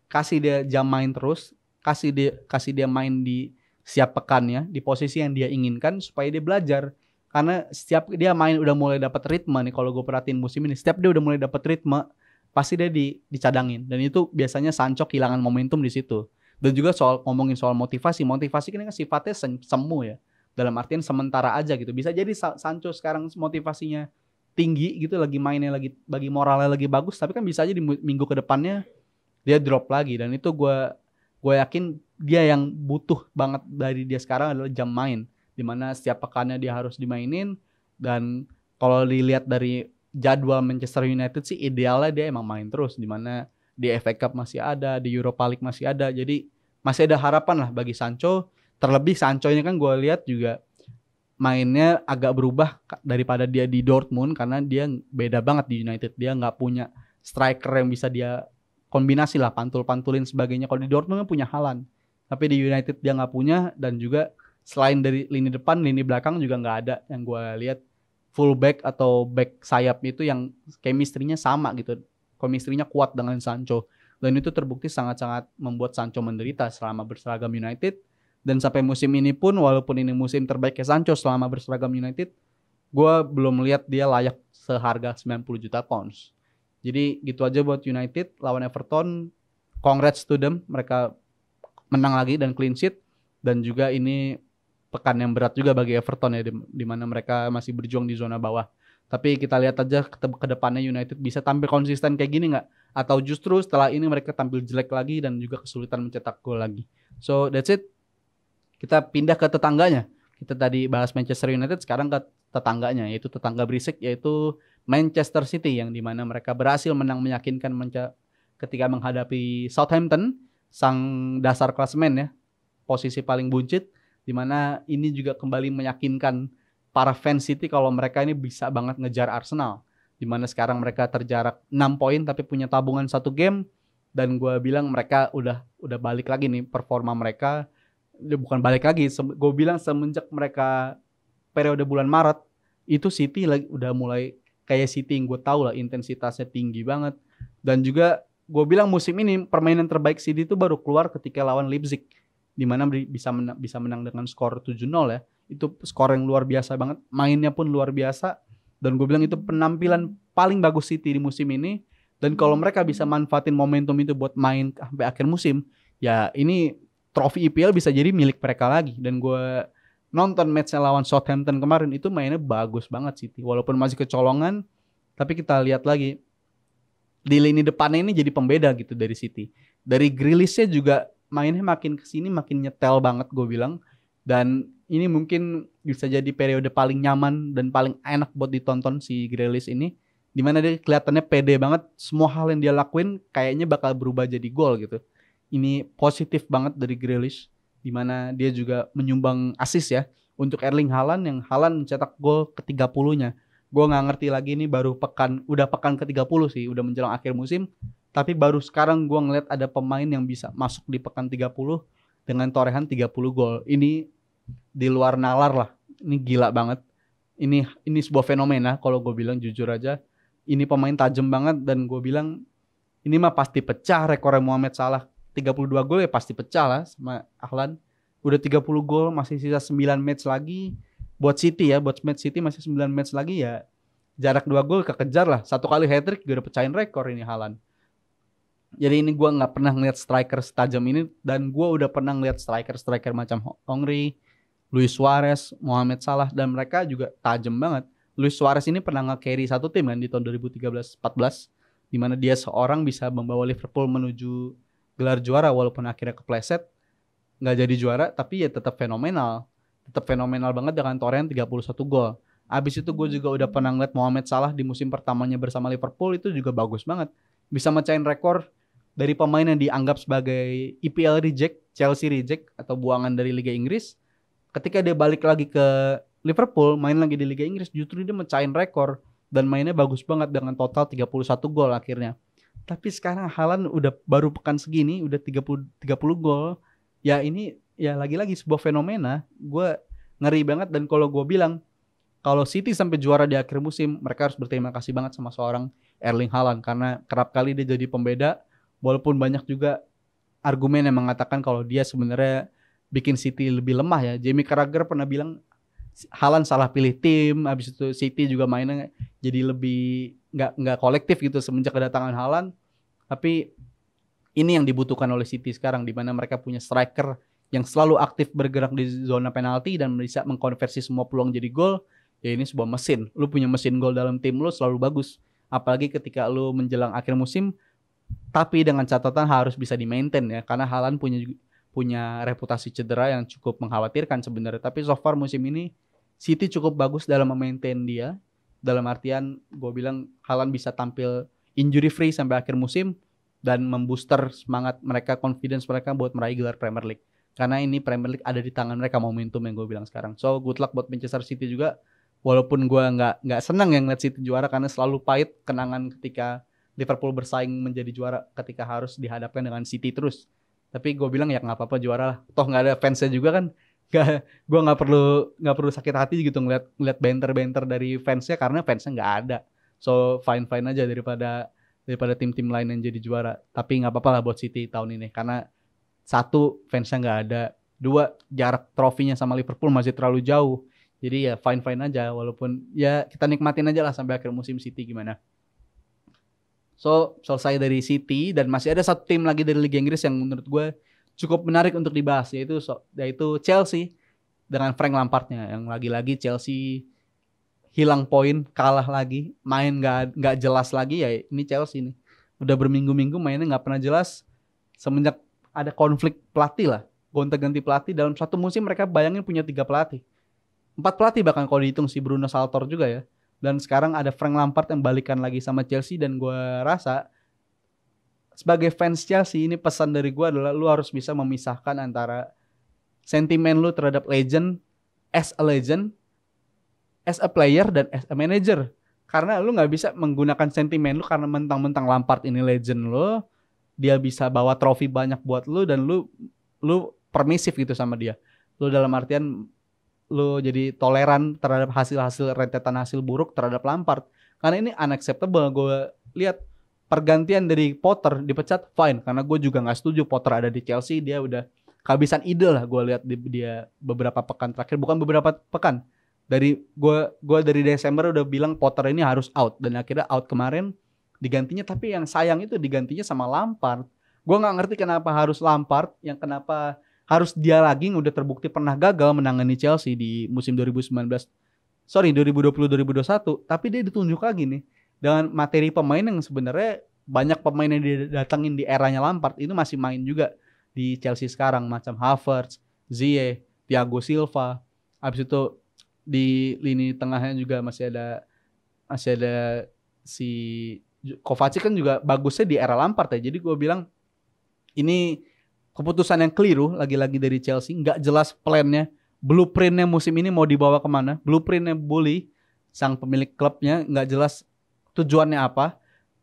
kasih dia jam main terus, kasih dia main di setiap pekannya di posisi yang dia inginkan supaya dia belajar. Karena setiap dia main udah mulai dapat ritme nih, kalau gue perhatiin musim ini, setiap dia udah mulai dapat ritme, pasti dia dicadangin. Dan itu biasanya Sancho kehilangan momentum di situ. Dan juga ngomongin soal motivasi ini kan sifatnya semu ya. Dalam artian sementara aja gitu. Bisa jadi Sancho sekarang motivasinya tinggi gitu, lagi mainnya lagi, bagi moralnya lagi bagus, tapi kan bisa aja di minggu ke depannya dia drop lagi. Dan itu gue yakin dia yang butuh banget dari dia sekarang adalah jam main, dimana setiap pekannya dia harus dimainin. Dan kalau dilihat dari jadwal Manchester United sih idealnya dia emang main terus, dimana di FA Cup masih ada, di Europa League masih ada, jadi masih ada harapan lah bagi Sancho. Terlebih Sancho ini kan gue lihat juga mainnya agak berubah daripada dia di Dortmund, karena dia beda banget di United. Dia nggak punya striker yang bisa dia kombinasi lah, pantul-pantulin sebagainya. Kalau di Dortmund kan punya Haaland, tapi di United dia nggak punya. Dan juga selain dari lini depan, lini belakang juga nggak ada yang gue lihat fullback atau back sayap itu yang chemistry-nya sama gitu, chemistry-nya kuat dengan Sancho. Dan itu terbukti sangat-sangat membuat Sancho menderita selama berseragam United. Dan sampai musim ini pun, walaupun ini musim terbaiknya Sancho selama berseragam United, gue belum lihat dia layak seharga 90 juta pounds. Jadi gitu aja buat United lawan Everton. Congrats to them, mereka menang lagi dan clean sheet. Dan juga ini pekan yang berat juga bagi Everton ya, di mana mereka masih berjuang di zona bawah. Tapi kita lihat aja ke depannya United bisa tampil konsisten kayak gini nggak? Atau justru setelah ini mereka tampil jelek lagi dan juga kesulitan mencetak gol lagi. So that's it. Kita pindah ke tetangganya. Kita tadi bahas Manchester United, sekarang ke tetangganya, yaitu tetangga berisik, yaitu Manchester City, yang dimana mereka berhasil menang meyakinkan ketika menghadapi Southampton, sang dasar klasemen ya, posisi paling buncit, dimana ini juga kembali meyakinkan para fans City kalau mereka ini bisa banget ngejar Arsenal, dimana sekarang mereka terjarak 6 poin tapi punya tabungan 1 game. Dan gue bilang mereka udah balik lagi nih performa mereka. Bukan balik lagi, gue bilang semenjak mereka periode bulan Maret itu City lagi udah mulai kayak City yang gue tahu lah, intensitasnya tinggi banget. Dan juga gue bilang musim ini permainan terbaik City itu baru keluar ketika lawan Leipzig, dimana bisa menang dengan skor 7-0 ya. Itu skor yang luar biasa banget, mainnya pun luar biasa. Dan gue bilang itu penampilan paling bagus City di musim ini. Dan kalau mereka bisa manfaatin momentum itu buat main sampai akhir musim, ya ini trofi IPL bisa jadi milik mereka lagi. Dan gue nonton match lawan Southampton kemarin, itu mainnya bagus banget City. Walaupun masih kecolongan, tapi kita lihat lagi di lini depannya ini jadi pembeda gitu dari City. Dari Grealish-nya juga mainnya makin kesini makin nyetel banget gue bilang. Dan ini mungkin bisa jadi periode paling nyaman dan paling enak buat ditonton si Grealish ini, dimana dia kelihatannya pede banget. Semua hal yang dia lakuin kayaknya bakal berubah jadi gol gitu. Ini positif banget dari Grealish, dimana dia juga menyumbang assist ya untuk Erling Haaland, yang Haaland mencetak gol ke-30-nya. Gue gak ngerti lagi nih, udah pekan ke-30 sih, udah menjelang akhir musim, tapi baru sekarang gue ngeliat ada pemain yang bisa masuk di pekan 30 dengan torehan 30 gol. Ini di luar nalar lah, ini gila banget. Ini sebuah fenomena kalau gue bilang jujur aja. Ini pemain tajam banget, dan gue bilang ini mah pasti pecah rekornya Mohamed Salah. 32 gol ya pasti pecah lah sama Haaland. Udah 30 gol, masih sisa 9 match lagi. Buat City ya, buat match City masih 9 match lagi ya. Jarak 2 gol kekejar lah. 1 kali hat-trick juga udah pecahin rekor ini Haaland. Jadi ini gue gak pernah ngeliat striker setajam ini. Dan gue udah pernah ngeliat striker macam Henry, Luis Suarez, Mohamed Salah. Dan mereka juga tajam banget. Luis Suarez ini pernah nge-carry satu tim kan di tahun 2013-14. Dimana dia seorang bisa membawa Liverpool menuju gelar juara, walaupun akhirnya kepleset nggak jadi juara, tapi ya tetap fenomenal banget dengan torehan 31 gol. Abis itu gue juga udah pernah ngeliat Mohamed Salah di musim pertamanya bersama Liverpool, itu juga bagus banget, bisa mecahin rekor dari pemain yang dianggap sebagai EPL reject, Chelsea reject atau buangan dari Liga Inggris. Ketika dia balik lagi ke Liverpool, main lagi di Liga Inggris, justru dia mecahin rekor dan mainnya bagus banget dengan total 31 gol akhirnya. Tapi sekarang Haaland udah baru pekan segini udah 30 gol. Ya ini ya lagi-lagi sebuah fenomena. Gue ngeri banget. Dan kalau gue bilang, kalau City sampai juara di akhir musim, mereka harus berterima kasih banget sama seorang Erling Haaland, karena kerap kali dia jadi pembeda. Walaupun banyak juga argumen yang mengatakan kalau dia sebenarnya bikin City lebih lemah ya. Jamie Carragher pernah bilang Haaland salah pilih tim, habis itu City juga mainnya jadi lebih nggak kolektif gitu semenjak kedatangan Haaland. Tapi ini yang dibutuhkan oleh City sekarang, di mana mereka punya striker yang selalu aktif bergerak di zona penalti dan bisa mengkonversi semua peluang jadi gol. Ya ini sebuah mesin. Lu punya mesin gol dalam tim lu selalu bagus. Apalagi ketika lu menjelang akhir musim, tapi dengan catatan harus bisa di-maintain ya, karena Haaland punya reputasi cedera yang cukup mengkhawatirkan sebenarnya. Tapi so far musim ini City cukup bagus dalam memaintain dia. Dalam artian gue bilang Haaland bisa tampil injury free sampai akhir musim dan membooster semangat mereka, confidence mereka buat meraih gelar Premier League. Karena ini Premier League ada di tangan mereka, momentum yang gue bilang sekarang. So good luck buat Manchester City juga. Walaupun gue nggak senang yang ngeliat City juara, karena selalu pahit kenangan ketika Liverpool bersaing menjadi juara ketika harus dihadapkan dengan City terus. Tapi gue bilang ya nggak apa-apa juara lah. Toh nggak ada fansnya juga kan. Gue nggak perlu sakit hati gitu ngeliat banter-banter dari fansnya, karena fansnya nggak ada. So fine aja daripada tim-tim lain yang jadi juara. Tapi nggak apa-apa lah buat City tahun ini, karena satu, fansnya nggak ada, dua, jarak trofinya sama Liverpool masih terlalu jauh. Jadi ya fine aja, walaupun ya kita nikmatin aja lah sampai akhir musim City gimana. So selesai dari City, dan masih ada satu tim lagi dari Liga Inggris yang menurut gue cukup menarik untuk dibahas, yaitu Chelsea dengan Frank Lampardnya, yang lagi-lagi Chelsea hilang poin, kalah lagi, main nggak jelas lagi. Ya ini Chelsea nih udah berminggu-minggu mainnya nggak pernah jelas semenjak ada konflik pelatih lah, gonta-ganti pelatih. Dalam satu musim mereka bayangin punya 3 pelatih, 4 pelatih bahkan kalau dihitung si Bruno Saltor juga ya. Dan sekarang ada Frank Lampard yang balikan lagi sama Chelsea, dan gue rasa sebagai fans Chelsea ini pesan dari gue adalah lu harus bisa memisahkan antara sentimen lu terhadap legend, as a player, dan as a manager. Karena lu nggak bisa menggunakan sentimen lu karena mentang-mentang Lampard ini legend lu, dia bisa bawa trofi banyak buat lu, dan lu permisif gitu sama dia. Lu dalam artian lu jadi toleran terhadap hasil rentetan hasil buruk terhadap Lampard. Karena ini unacceptable. Gue lihat pergantian dari Potter dipecat fine, karena gue juga nggak setuju Potter ada di Chelsea. Dia udah kehabisan ide lah, gue lihat dia beberapa pekan terakhir, bukan beberapa pekan, dari gue dari Desember udah bilang Potter ini harus out, dan akhirnya out kemarin digantinya. Tapi yang sayang itu digantinya sama Lampard. Gue nggak ngerti kenapa harus Lampard, yang kenapa harus dia lagi yang udah terbukti pernah gagal menangani Chelsea di musim 2020-2021, tapi dia ditunjuk lagi nih dengan materi pemain yang sebenarnya banyak pemain yang didatangin di eranya Lampard itu masih main juga di Chelsea sekarang, macam Havertz, Ziyech, Thiago Silva. Habis itu di lini tengahnya juga masih ada si Kovacic kan juga bagusnya di era Lampard ya. Jadi gue bilang ini keputusan yang keliru lagi-lagi dari Chelsea. Nggak jelas plannya, blueprintnya musim ini mau dibawa kemana. Blueprintnya Bully, sang pemilik klubnya, nggak jelas tujuannya apa.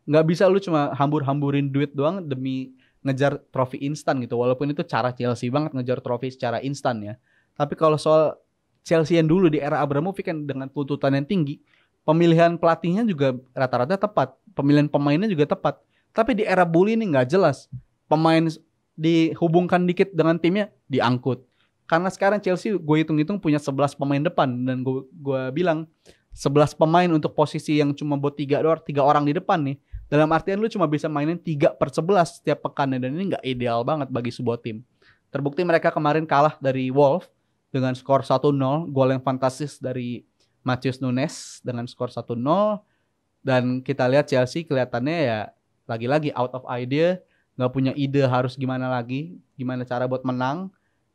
Nggak bisa lu cuma hambur-hamburin duit doang demi ngejar trofi instan gitu. Walaupun itu cara Chelsea banget ngejar trofi secara instan ya. Tapi kalau soal Chelsea yang dulu di era Abramovich kan dengan tuntutan yang tinggi, pemilihan pelatihnya juga rata-rata tepat, pemilihan pemainnya juga tepat. Tapi di era Bully ini nggak jelas. Pemain dihubungkan dikit dengan timnya diangkut. Karena sekarang Chelsea gue hitung-hitung punya 11 pemain depan, dan gue bilang 11 pemain untuk posisi yang cuma buat 3 orang di depan nih. Dalam artian lu cuma bisa mainin 3/11 setiap pekannya, dan ini nggak ideal banget bagi sebuah tim. Terbukti mereka kemarin kalah dari Wolves dengan skor 1-0, gol yang fantastis dari Matheus Nunes dengan skor 1-0. Dan kita lihat Chelsea kelihatannya ya lagi-lagi out of idea, nggak punya ide harus gimana cara buat menang.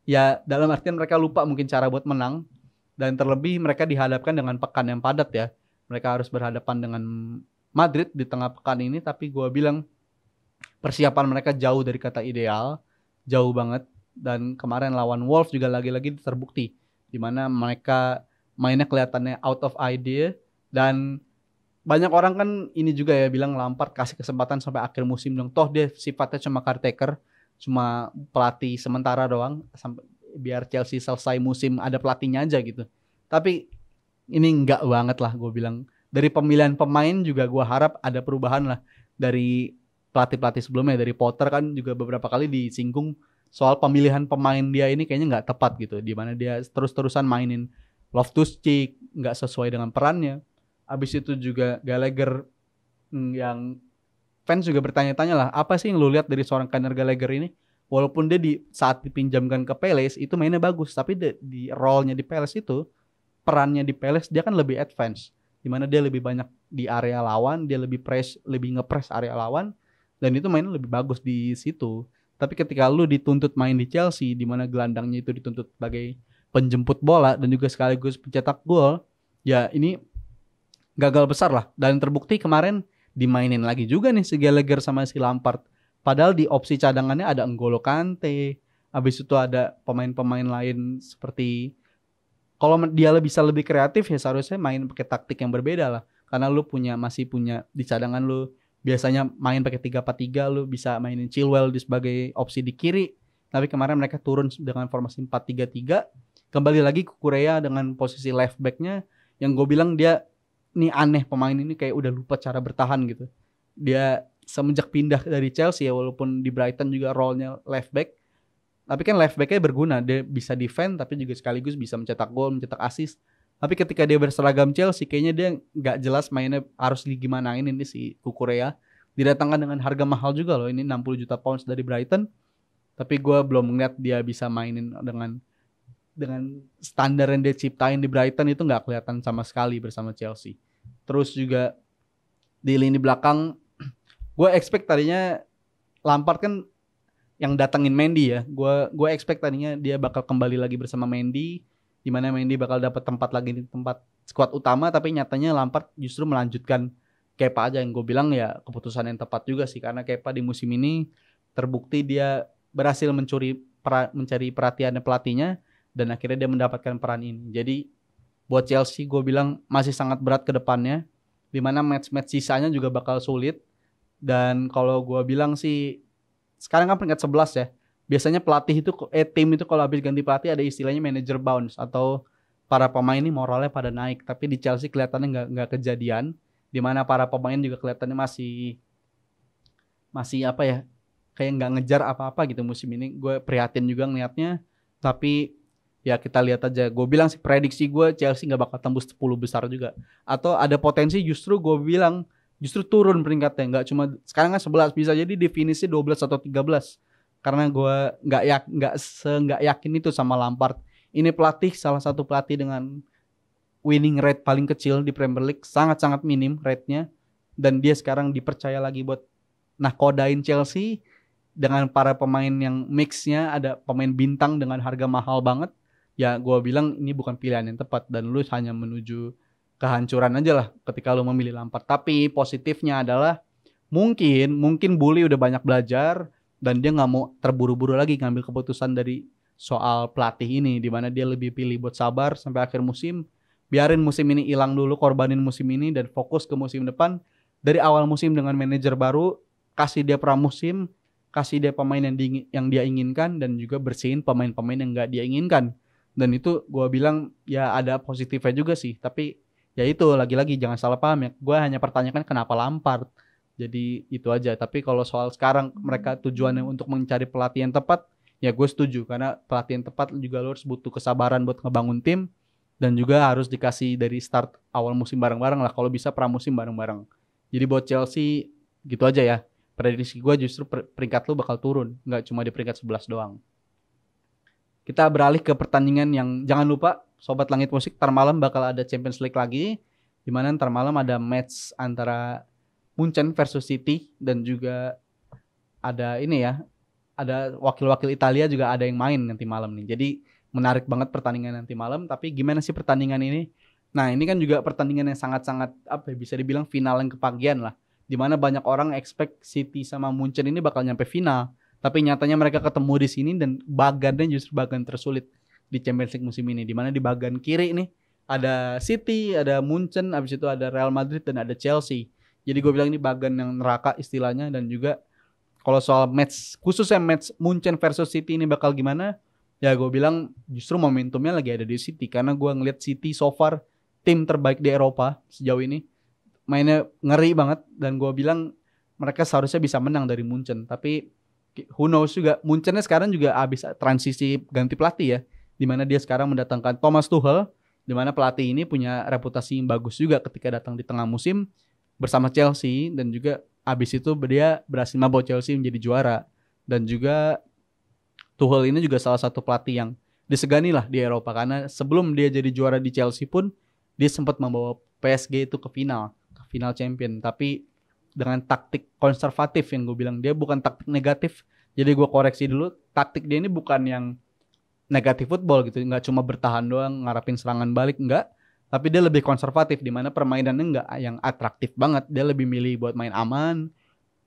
Ya dalam artian mereka lupa mungkin cara buat menang, dan terlebih mereka dihadapkan dengan pekan yang padat ya. Mereka harus berhadapan dengan Madrid di tengah pekan ini, tapi gue bilang persiapan mereka jauh dari kata ideal, jauh banget. Dan kemarin lawan Wolves juga lagi-lagi terbukti, dimana mereka mainnya kelihatannya out of idea. Dan banyak orang kan ini juga ya bilang Lampard kasih kesempatan sampai akhir musim dong. Toh dia sifatnya cuma caretaker, cuma pelatih sementara doang, sampai biar Chelsea selesai musim ada pelatihnya aja gitu. Tapi ini enggak banget lah gue bilang. Dari pemilihan pemain juga gue harap ada perubahan lah dari pelatih-pelatih sebelumnya. Dari Potter kan juga beberapa kali disinggung soal pemilihan pemain dia ini kayaknya nggak tepat gitu, di mana dia terus-terusan mainin Loftus-Cheek nggak sesuai dengan perannya. Abis itu juga Gallagher yang fans juga bertanya-tanya lah, apa sih yang lu lihat dari seorang Conor Gallagher ini? Walaupun dia di saat dipinjamkan ke Palace itu mainnya bagus, tapi di role-nya di Palace itu, perannya di Palace dia kan lebih advance, di mana dia lebih banyak di area lawan, dia lebih ngepress area lawan, dan itu mainnya lebih bagus di situ. Tapi ketika lu dituntut main di Chelsea, di mana gelandangnya itu dituntut sebagai penjemput bola dan juga sekaligus pencetak gol, ya ini gagal besar lah. Dan terbukti kemarin dimainin lagi juga nih si Gallagher sama si Lampard. Padahal di opsi cadangannya ada N'Golo Kante, habis itu ada pemain-pemain lain seperti, kalau dia bisa lebih kreatif ya seharusnya main pakai taktik yang berbeda lah. Karena lu masih punya di cadangan lu biasanya main pakai 3-4-3, lu bisa mainin Chilwell sebagai opsi di kiri. Tapi kemarin mereka turun dengan formasi 4-3-3. Kembali lagi Kukurea dengan posisi left back-nya yang gue bilang dia ini aneh, pemain ini kayak udah lupa cara bertahan gitu. Dia semenjak pindah dari Chelsea ya, walaupun di Brighton juga role-nya left back, tapi kan left back-nya berguna, dia bisa defend tapi juga sekaligus bisa mencetak gol, mencetak assist. Tapi ketika dia berseragam Chelsea kayaknya dia nggak jelas mainnya harus gimana ini si Kukurea. Didatangkan dengan harga mahal juga loh, ini 60 juta pounds dari Brighton. Tapi gue belum ngeliat dia bisa mainin dengan standar yang dia ciptain di Brighton, itu nggak kelihatan sama sekali bersama Chelsea. Terus juga di lini belakang, gue expect tadinya Lampard kan yang datangin Mendy ya. Gue expect tadinya dia bakal kembali lagi bersama Mendy, di mana Mendy bakal dapat tempat lagi di tempat skuad utama, tapi nyatanya Lampard justru melanjutkan Kepa aja, yang gue bilang ya keputusan yang tepat juga sih, karena Kepa di musim ini terbukti dia berhasil mencari perhatiannya pelatihnya dan akhirnya dia mendapatkan peran ini. Jadi buat Chelsea gue bilang masih sangat berat ke depannya, di mana match-match sisanya juga bakal sulit. Dan kalau gue bilang sih sekarang kan peringkat 11 ya. Biasanya pelatih itu tim itu kalau habis ganti pelatih ada istilahnya manager bounce, atau para pemain ini moralnya pada naik. Tapi di Chelsea kelihatannya nggak kejadian, di mana para pemain juga kelihatannya masih apa ya, kayak nggak ngejar apa-apa gitu musim ini. Gue prihatin juga ngelihatnya. Tapi ya kita lihat aja. Gue bilang sih prediksi gue Chelsea nggak bakal tembus 10 besar juga. Atau ada potensi justru gue bilang justru turun peringkatnya. Nggak cuma sekarang kan 11, bisa jadi definisi 12 atau 13. Karena gue nggak yakin itu sama Lampard. Ini salah satu pelatih dengan winning rate paling kecil di Premier League, sangat-sangat minim rate-nya, dan dia sekarang dipercaya lagi buat nahkodain Chelsea dengan para pemain yang mix-nya ada pemain bintang dengan harga mahal banget. Ya gue bilang ini bukan pilihan yang tepat dan lu hanya menuju kehancuran aja lah ketika lu memilih Lampard. Tapi positifnya adalah mungkin Bully udah banyak belajar dan dia nggak mau terburu-buru lagi ngambil keputusan dari soal pelatih ini, di mana dia lebih pilih buat sabar sampai akhir musim. Biarin musim ini hilang dulu, korbanin musim ini dan fokus ke musim depan. Dari awal musim dengan manajer baru, kasih dia pramusim, kasih dia pemain yang dia inginkan, dan juga bersihin pemain-pemain yang nggak dia inginkan. Dan itu gue bilang ya ada positifnya juga sih. Tapi ya itu lagi-lagi jangan salah paham ya. Gue hanya pertanyakan kenapa Lampard. Jadi itu aja. Tapi kalau soal sekarang mereka tujuannya untuk mencari pelatih yang tepat, ya gue setuju. Karena pelatih yang tepat juga lo harus butuh kesabaran buat ngebangun tim. Dan juga harus dikasih dari start awal musim bareng-bareng lah. Kalau bisa pramusim bareng-bareng. Jadi buat Chelsea gitu aja ya. Prediksi gue justru peringkat lu bakal turun. Nggak cuma di peringkat 11 doang. Kita beralih ke pertandingan yang jangan lupa Sobat Langit Musik, ntar malam bakal ada Champions League lagi. Dimana ntar malam ada match antara Munchen versus City. Dan juga ada ini ya. Ada wakil-wakil Italia juga ada yang main nanti malam nih. Jadi menarik banget pertandingan nanti malam. Tapi gimana sih pertandingan ini? Nah ini kan juga pertandingan yang sangat-sangat apa ya, bisa dibilang final yang kepagian lah. Dimana banyak orang expect City sama Munchen ini bakal nyampe final. Tapi nyatanya mereka ketemu di sini dan bagannya justru bagan tersulit di Champions League musim ini. Dimana di bagan kiri nih ada City, ada Munchen, habis itu ada Real Madrid dan ada Chelsea. Jadi gue bilang ini bagan yang neraka istilahnya. Dan juga kalau soal match, khususnya match Munchen versus City ini bakal gimana? Ya gue bilang justru momentumnya lagi ada di City. Karena gue ngeliat City so far tim terbaik di Eropa sejauh ini. Mainnya ngeri banget. Dan gue bilang mereka seharusnya bisa menang dari Munchen. Tapi Who knows juga, Munchennya sekarang juga habis transisi ganti pelatih ya, dimana dia sekarang mendatangkan Thomas Tuchel, dimana pelatih ini punya reputasi yang bagus juga ketika datang di tengah musim bersama Chelsea, dan juga habis itu dia berhasil membawa Chelsea menjadi juara. Dan juga Tuchel ini juga salah satu pelatih yang disegani lah di Eropa, karena sebelum dia jadi juara di Chelsea pun dia sempat membawa PSG itu ke final champion, tapi dengan taktik konservatif yang gue bilang. Dia bukan taktik negatif, jadi gue koreksi dulu, taktik dia ini bukan yang negatif football gitu, nggak cuma bertahan doang ngarapin serangan balik, enggak, tapi dia lebih konservatif, di mana permainannya nggak yang atraktif banget. Dia lebih milih buat main aman,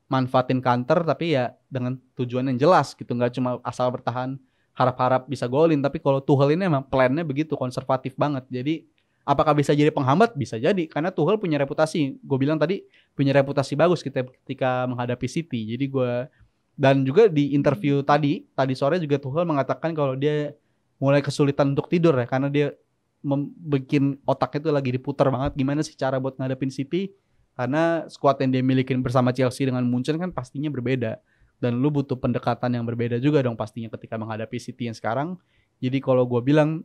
manfaatin counter, tapi ya dengan tujuan yang jelas gitu, nggak cuma asal bertahan harap-harap bisa golin. Tapi kalau Tuchel ini emang plannya begitu konservatif banget. Jadi apakah bisa jadi penghambat? Bisa jadi, karena Tuchel punya reputasi, gue bilang tadi, punya reputasi bagus ketika menghadapi City. Jadi dan juga di interview tadi sore juga Tuchel mengatakan kalau dia mulai kesulitan untuk tidur ya, karena dia bikin otaknya itu lagi diputar banget gimana sih cara buat ngadepin City, karena squad yang dia milikin bersama Chelsea dengan Munchen kan pastinya berbeda, dan lu butuh pendekatan yang berbeda juga dong pastinya ketika menghadapi City yang sekarang. Jadi kalau gue bilang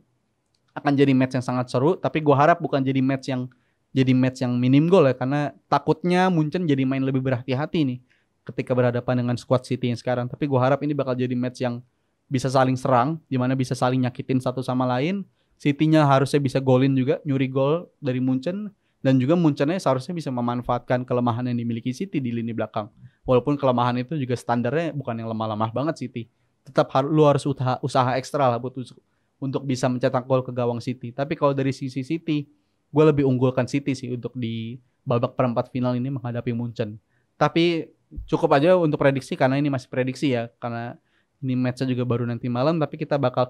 akan jadi match yang sangat seru, tapi gue harap bukan jadi match yang minim gol ya, karena takutnya Munchen jadi main lebih berhati-hati nih ketika berhadapan dengan squad City yang sekarang. Tapi gue harap ini bakal jadi match yang bisa saling serang, dimana bisa saling nyakitin satu sama lain. City-nya harusnya bisa golin juga, nyuri gol dari Munchen, dan juga Munchennya seharusnya bisa memanfaatkan kelemahan yang dimiliki City di lini belakang. Walaupun kelemahan itu juga standarnya bukan yang lemah-lemah banget City. Tetap lu harus usaha ekstra lah untuk bisa mencetak gol ke gawang City. Tapi kalau dari sisi City, gue lebih unggulkan City sih untuk di babak perempat final ini menghadapi Munchen. Tapi cukup aja untuk prediksi, karena ini masih prediksi ya, karena ini matchnya juga baru nanti malam. Tapi kita bakal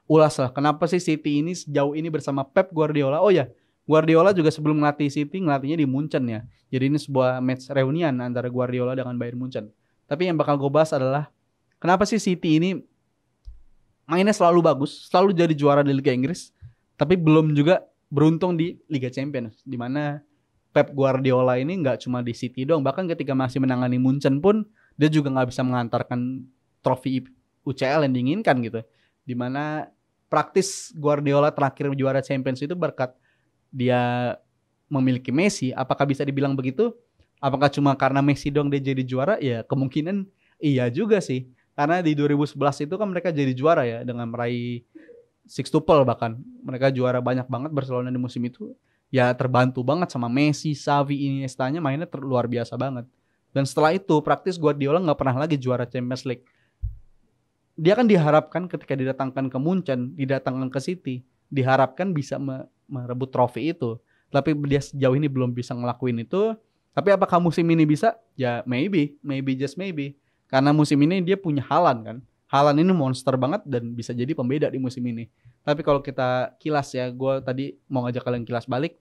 ulas lah kenapa sih City ini sejauh ini bersama Pep Guardiola. Oh ya, Guardiola juga sebelum ngelatih City ngelatihnya di Munchen ya. Jadi ini sebuah match reunian antara Guardiola dengan Bayern Munchen. Tapi yang bakal gue bahas adalah kenapa sih City ini mainnya selalu bagus, selalu jadi juara di Liga Inggris, tapi belum juga beruntung di Liga Champions, di mana Pep Guardiola ini nggak cuma di City doang, bahkan ketika masih menangani Munchen pun dia juga nggak bisa mengantarkan trofi UCL yang diinginkan gitu. Di mana praktis Guardiola terakhir juara Champions itu berkat dia memiliki Messi. Apakah bisa dibilang begitu? Apakah cuma karena Messi doang dia jadi juara? Ya kemungkinan iya juga sih. Karena di 2011 itu kan mereka jadi juara ya dengan meraih sextuple, bahkan mereka juara banyak banget Barcelona di musim itu. Ya terbantu banget sama Messi, Xavi, Iniesta-nya mainnya luar biasa banget. Dan setelah itu praktis Guardiola nggak pernah lagi juara Champions League. Dia kan diharapkan ketika didatangkan ke Munchen, didatangkan ke City, diharapkan bisa merebut trofi itu. Tapi dia sejauh ini belum bisa ngelakuin itu. Tapi apakah musim ini bisa? Ya maybe just maybe. Karena musim ini dia punya Haaland kan. Haaland ini monster banget dan bisa jadi pembeda di musim ini. Tapi kalau kita kilas ya, gue tadi mau ngajak kalian kilas balik.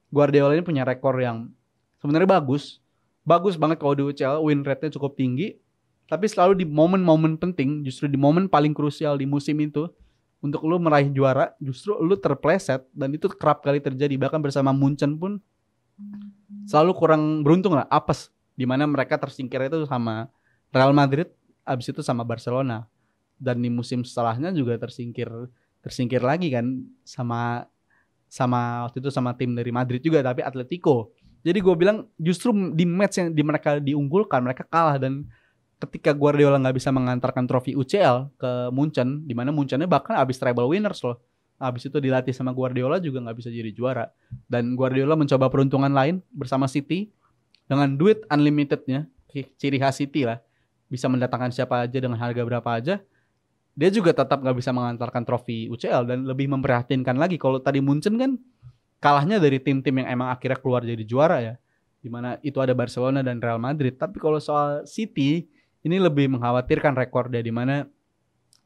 Guardiola ini punya rekor yang sebenarnya bagus. Bagus banget kalau di UCL, win rate-nya cukup tinggi. Tapi selalu di momen-momen penting, justru di momen paling krusial di musim itu, untuk lu meraih juara, justru lu terpleset. Dan itu kerap kali terjadi. Bahkan bersama Munchen pun selalu kurang beruntung lah, apes. Dimana mereka tersingkir itu sama Real Madrid, abis itu sama Barcelona. Dan di musim setelahnya juga tersingkir lagi kan sama waktu itu sama tim dari Madrid juga, tapi Atletico. Jadi gue bilang justru di match yang di mereka diunggulkan, mereka kalah. Dan ketika Guardiola nggak bisa mengantarkan trofi UCL ke Munchen, di mana Munchennya bahkan abis treble winners loh. Abis itu dilatih sama Guardiola juga nggak bisa jadi juara. Dan Guardiola mencoba peruntungan lain bersama City dengan duit unlimitednya, ciri khas City lah. Bisa mendatangkan siapa aja dengan harga berapa aja. Dia juga tetap gak bisa mengantarkan trofi UCL. Dan lebih memprihatinkan lagi, kalau tadi Munchen kan kalahnya dari tim-tim yang emang akhirnya keluar jadi juara ya, dimana itu ada Barcelona dan Real Madrid. Tapi kalau soal City, ini lebih mengkhawatirkan rekornya, dimana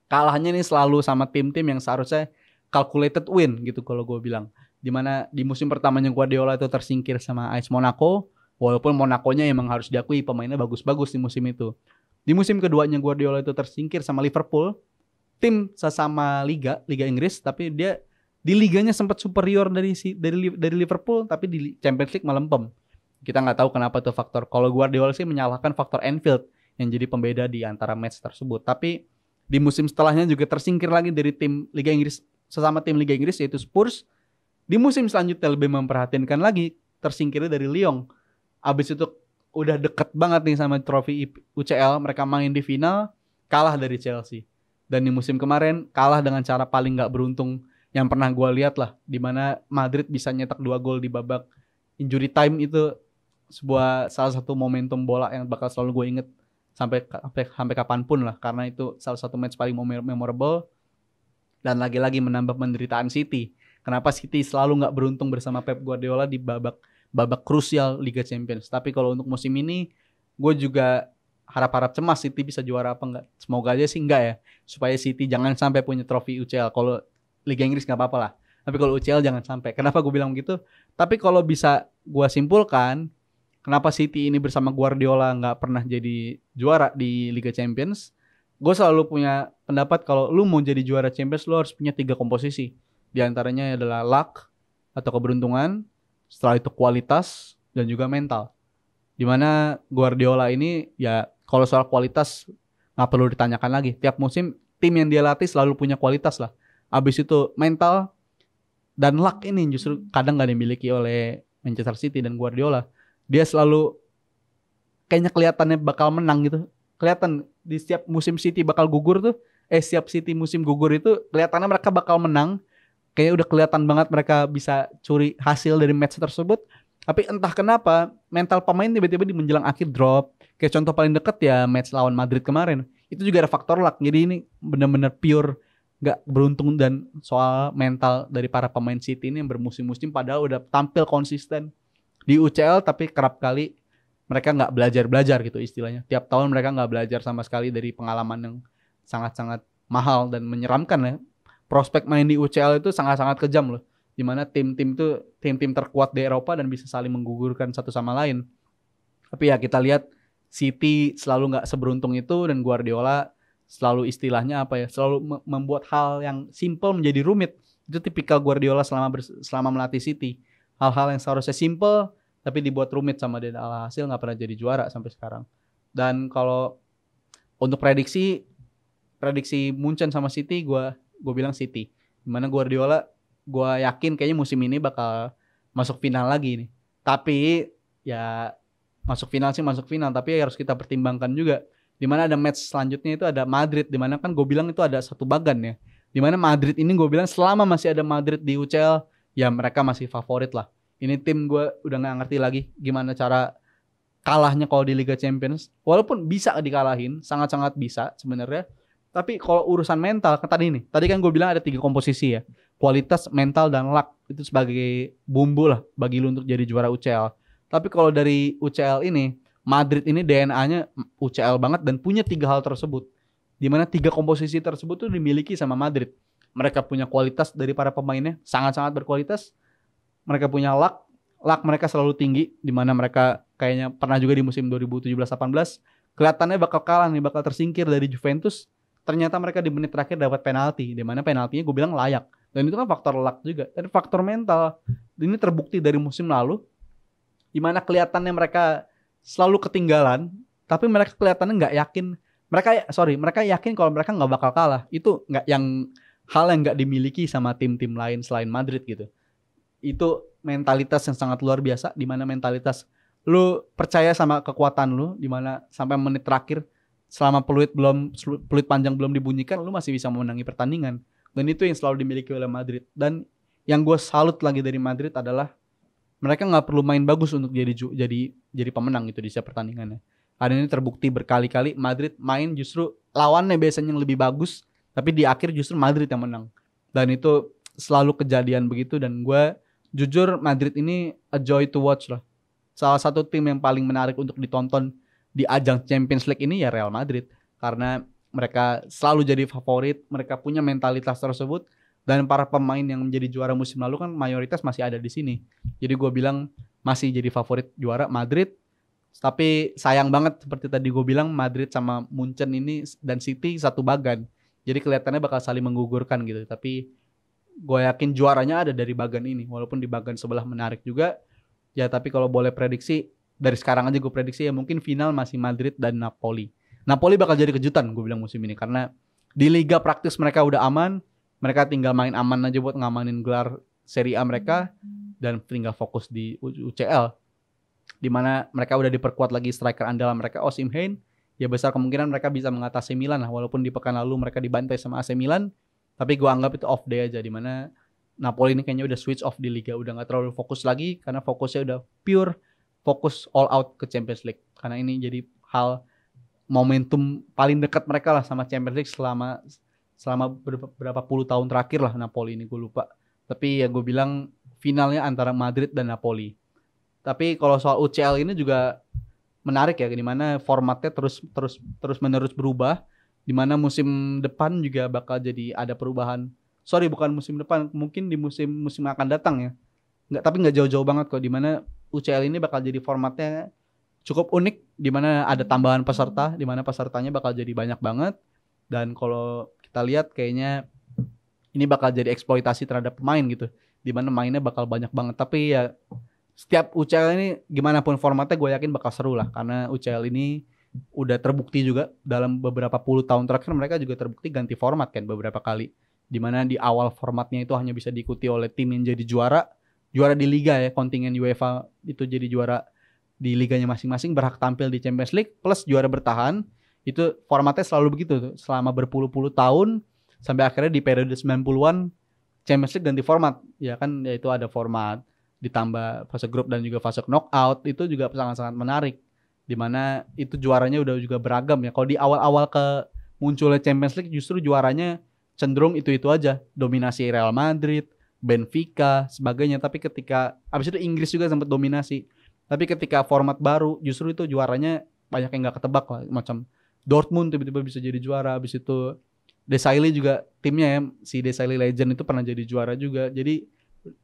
kalahnya ini selalu sama tim-tim yang seharusnya calculated win gitu kalau gue bilang. Dimana di musim pertamanya Guardiola itu tersingkir sama AS Monaco, walaupun Monaco-nya emang harus diakui pemainnya bagus-bagus di musim itu. Di musim keduanya Guardiola itu tersingkir sama Liverpool, tim sesama Liga Inggris, tapi dia di liganya sempat superior dari Liverpool, tapi di Champions League melempem. Kita nggak tahu kenapa tuh faktor. Kalau Guardiola sih menyalahkan faktor Anfield, yang jadi pembeda di antara match tersebut. Tapi di musim setelahnya juga tersingkir lagi dari tim Liga Inggris, sesama tim Liga Inggris yaitu Spurs. Di musim selanjutnya lebih memperhatinkan lagi, tersingkirnya dari Lyon. Abis itu udah deket banget nih sama trofi UCL, mereka main di final, kalah dari Chelsea. Dan di musim kemarin kalah dengan cara paling gak beruntung yang pernah gue lihat lah, dimana Madrid bisa nyetak 2 gol di babak injury time. Itu salah satu momentum bola yang bakal selalu gue inget sampai kapanpun lah, karena itu salah satu match paling memorable. Dan lagi-lagi menambah penderitaan City. Kenapa City selalu nggak beruntung bersama Pep Guardiola di babak krusial Liga Champions. Tapi kalau untuk musim ini gue juga harap-harap cemas City bisa juara apa enggak. Semoga aja sih enggak ya, supaya City jangan sampai punya trofi UCL. Kalau Liga Inggris nggak apa-apa lah, tapi kalau UCL jangan sampai. Kenapa gue bilang gitu? Tapi kalau bisa gue simpulkan, kenapa City ini bersama Guardiola nggak pernah jadi juara di Liga Champions? Gue selalu punya pendapat kalau lu mau jadi juara Champions, lu harus punya 3 komposisi. Di antaranya adalah luck atau keberuntungan, setelah itu kualitas, dan juga mental. Dimana Guardiola ini ya kalau soal kualitas nggak perlu ditanyakan lagi. Tiap musim tim yang dia latih selalu punya kualitas lah. Abis itu mental dan luck ini justru kadang nggak dimiliki oleh Manchester City dan Guardiola. Dia selalu kayaknya kelihatannya bakal menang gitu. Kelihatan di setiap musim City bakal gugur tuh, setiap City musim gugur itu kelihatannya mereka bakal menang. Kayaknya udah kelihatan banget mereka bisa curi hasil dari match tersebut. Tapi entah kenapa mental pemain tiba-tiba di menjelang akhir drop. Kayak contoh paling deket ya match lawan Madrid kemarin. Itu juga ada faktor luck. Jadi ini benar-benar pure gak beruntung dan soal mental dari para pemain City ini yang bermusim-musim padahal udah tampil konsisten di UCL, tapi kerap kali mereka gak belajar-belajar gitu istilahnya. Tiap tahun mereka gak belajar sama sekali dari pengalaman yang sangat-sangat mahal dan menyeramkan ya. Prospek main di UCL itu sangat-sangat kejam loh. Dimana tim-tim terkuat di Eropa dan bisa saling menggugurkan satu sama lain. Tapi ya kita lihat City selalu gak seberuntung itu, dan Guardiola selalu istilahnya apa ya, selalu membuat hal yang simple menjadi rumit. Itu tipikal Guardiola selama melatih City. Hal-hal yang seharusnya simple tapi dibuat rumit sama dia, alhasil nggak pernah jadi juara sampai sekarang. Dan kalau untuk prediksi Munchen sama City, gue bilang City. Dimana Guardiola gue yakin kayaknya musim ini bakal masuk final lagi nih. Tapi ya masuk final, tapi harus kita pertimbangkan juga. Dimana ada match selanjutnya itu ada Madrid, dimana kan gue bilang itu ada satu bagan ya. Dimana Madrid ini gue bilang selama masih ada Madrid di UCL, ya mereka masih favorit lah. Ini tim gue udah gak ngerti lagi gimana cara kalahnya kalau di Liga Champions. Walaupun bisa dikalahin, sangat-sangat bisa sebenarnya. Tapi kalau urusan mental, tadi kan gue bilang ada 3 komposisi ya. Kualitas, mental, dan luck. Itu sebagai bumbu lah bagi lu untuk jadi juara UCL. Tapi kalau dari UCL ini, Madrid ini DNA-nya UCL banget dan punya 3 hal tersebut. Dimana 3 komposisi tersebut tuh dimiliki sama Madrid. Mereka punya kualitas dari para pemainnya, sangat-sangat berkualitas. Mereka punya luck mereka selalu tinggi. Dimana mereka kayaknya pernah juga di musim 2017-18 kelihatannya bakal kalah nih, bakal tersingkir dari Juventus. Ternyata mereka di menit terakhir dapat penalti, dimana penaltinya gue bilang layak. Dan itu kan faktor luck juga. Dan faktor mental ini terbukti dari musim lalu, dimana kelihatannya mereka selalu ketinggalan, tapi mereka kelihatannya nggak yakin. Mereka yakin kalau mereka nggak bakal kalah. Itu hal yang nggak dimiliki sama tim-tim lain selain Madrid gitu. Itu mentalitas yang sangat luar biasa, di mana mentalitas lu percaya sama kekuatan lu, di mana sampai menit terakhir selama peluit panjang belum dibunyikan, lu masih bisa memenangi pertandingan. Dan itu yang selalu dimiliki oleh Madrid. Dan yang gue salut lagi dari Madrid adalah mereka nggak perlu main bagus untuk jadi pemenang gitu di setiap pertandingannya. Hari ini terbukti berkali-kali Madrid main justru lawannya biasanya yang lebih bagus, tapi di akhir justru Madrid yang menang. Dan itu selalu kejadian begitu, dan gue jujur Madrid ini a joy to watch lah. Salah satu tim yang paling menarik untuk ditonton di ajang Champions League ini ya Real Madrid, karena mereka selalu jadi favorit, mereka punya mentalitas tersebut. Dan para pemain yang menjadi juara musim lalu kan mayoritas masih ada di sini. Jadi gue bilang masih jadi favorit juara Madrid. Tapi sayang banget seperti tadi gue bilang, Madrid sama Munchen ini dan City satu bagan. Jadi kelihatannya bakal saling menggugurkan gitu. Tapi gue yakin juaranya ada dari bagan ini. Walaupun di bagan sebelah menarik juga. Ya tapi kalau boleh prediksi, dari sekarang aja gue prediksi ya mungkin final masih Madrid dan Napoli. Napoli bakal jadi kejutan gue bilang musim ini, karena di liga praktis mereka udah aman, mereka tinggal main aman aja buat ngamanin gelar Serie A mereka dan tinggal fokus di UCL, di mana mereka udah diperkuat lagi striker andalan mereka Osimhen. Ya besar kemungkinan mereka bisa mengatasi Milan lah, walaupun di pekan lalu mereka dibantai sama AC Milan, tapi gue anggap itu off day aja, di mana Napoli ini kayaknya udah switch off di liga, udah nggak terlalu fokus lagi karena fokusnya udah pure fokus all out ke Champions League, karena ini jadi hal momentum paling dekat mereka lah sama Champions League selama berapa puluh tahun terakhir lah Napoli ini, gue lupa. Tapi ya gue bilang finalnya antara Madrid dan Napoli. Tapi kalau soal UCL ini juga menarik ya, di mana formatnya terus menerus berubah, di mana musim depan juga bakal jadi ada perubahan. Sorry, bukan musim depan, mungkin di musim yang akan datang ya. Nggak jauh-jauh banget kok, di mana UCL ini bakal jadi formatnya cukup unik, di mana ada tambahan peserta, di mana pesertanya bakal jadi banyak banget. Dan kalau kita lihat kayaknya ini bakal jadi eksploitasi terhadap pemain gitu, di mana mainnya bakal banyak banget. Tapi ya setiap UCL ini gimana pun formatnya gue yakin bakal seru lah, karena UCL ini udah terbukti juga dalam beberapa puluh tahun terakhir mereka juga terbukti ganti format kan beberapa kali, dimana di awal formatnya itu hanya bisa diikuti oleh tim yang jadi juara di liga ya, kontingen UEFA itu jadi juara di liganya masing-masing, berhak tampil di Champions League plus juara bertahan. Itu formatnya selalu begitu tuh selama berpuluh-puluh tahun, sampai akhirnya di periode 90-an Champions League ganti format ya kan, yaitu ada format ditambah fase grup dan juga fase knockout. Itu juga sangat-sangat menarik, dimana itu juaranya udah juga beragam ya. Kalau di awal-awal munculnya Champions League justru juaranya cenderung itu aja, dominasi Real Madrid, Benfica, sebagainya. Tapi ketika abis itu Inggris juga sempat dominasi, tapi ketika format baru justru itu juaranya banyak yang gak ketebak lah. Macam Dortmund tiba-tiba bisa jadi juara, abis itu Desailly juga timnya ya, si Desailly Legend itu pernah jadi juara juga. Jadi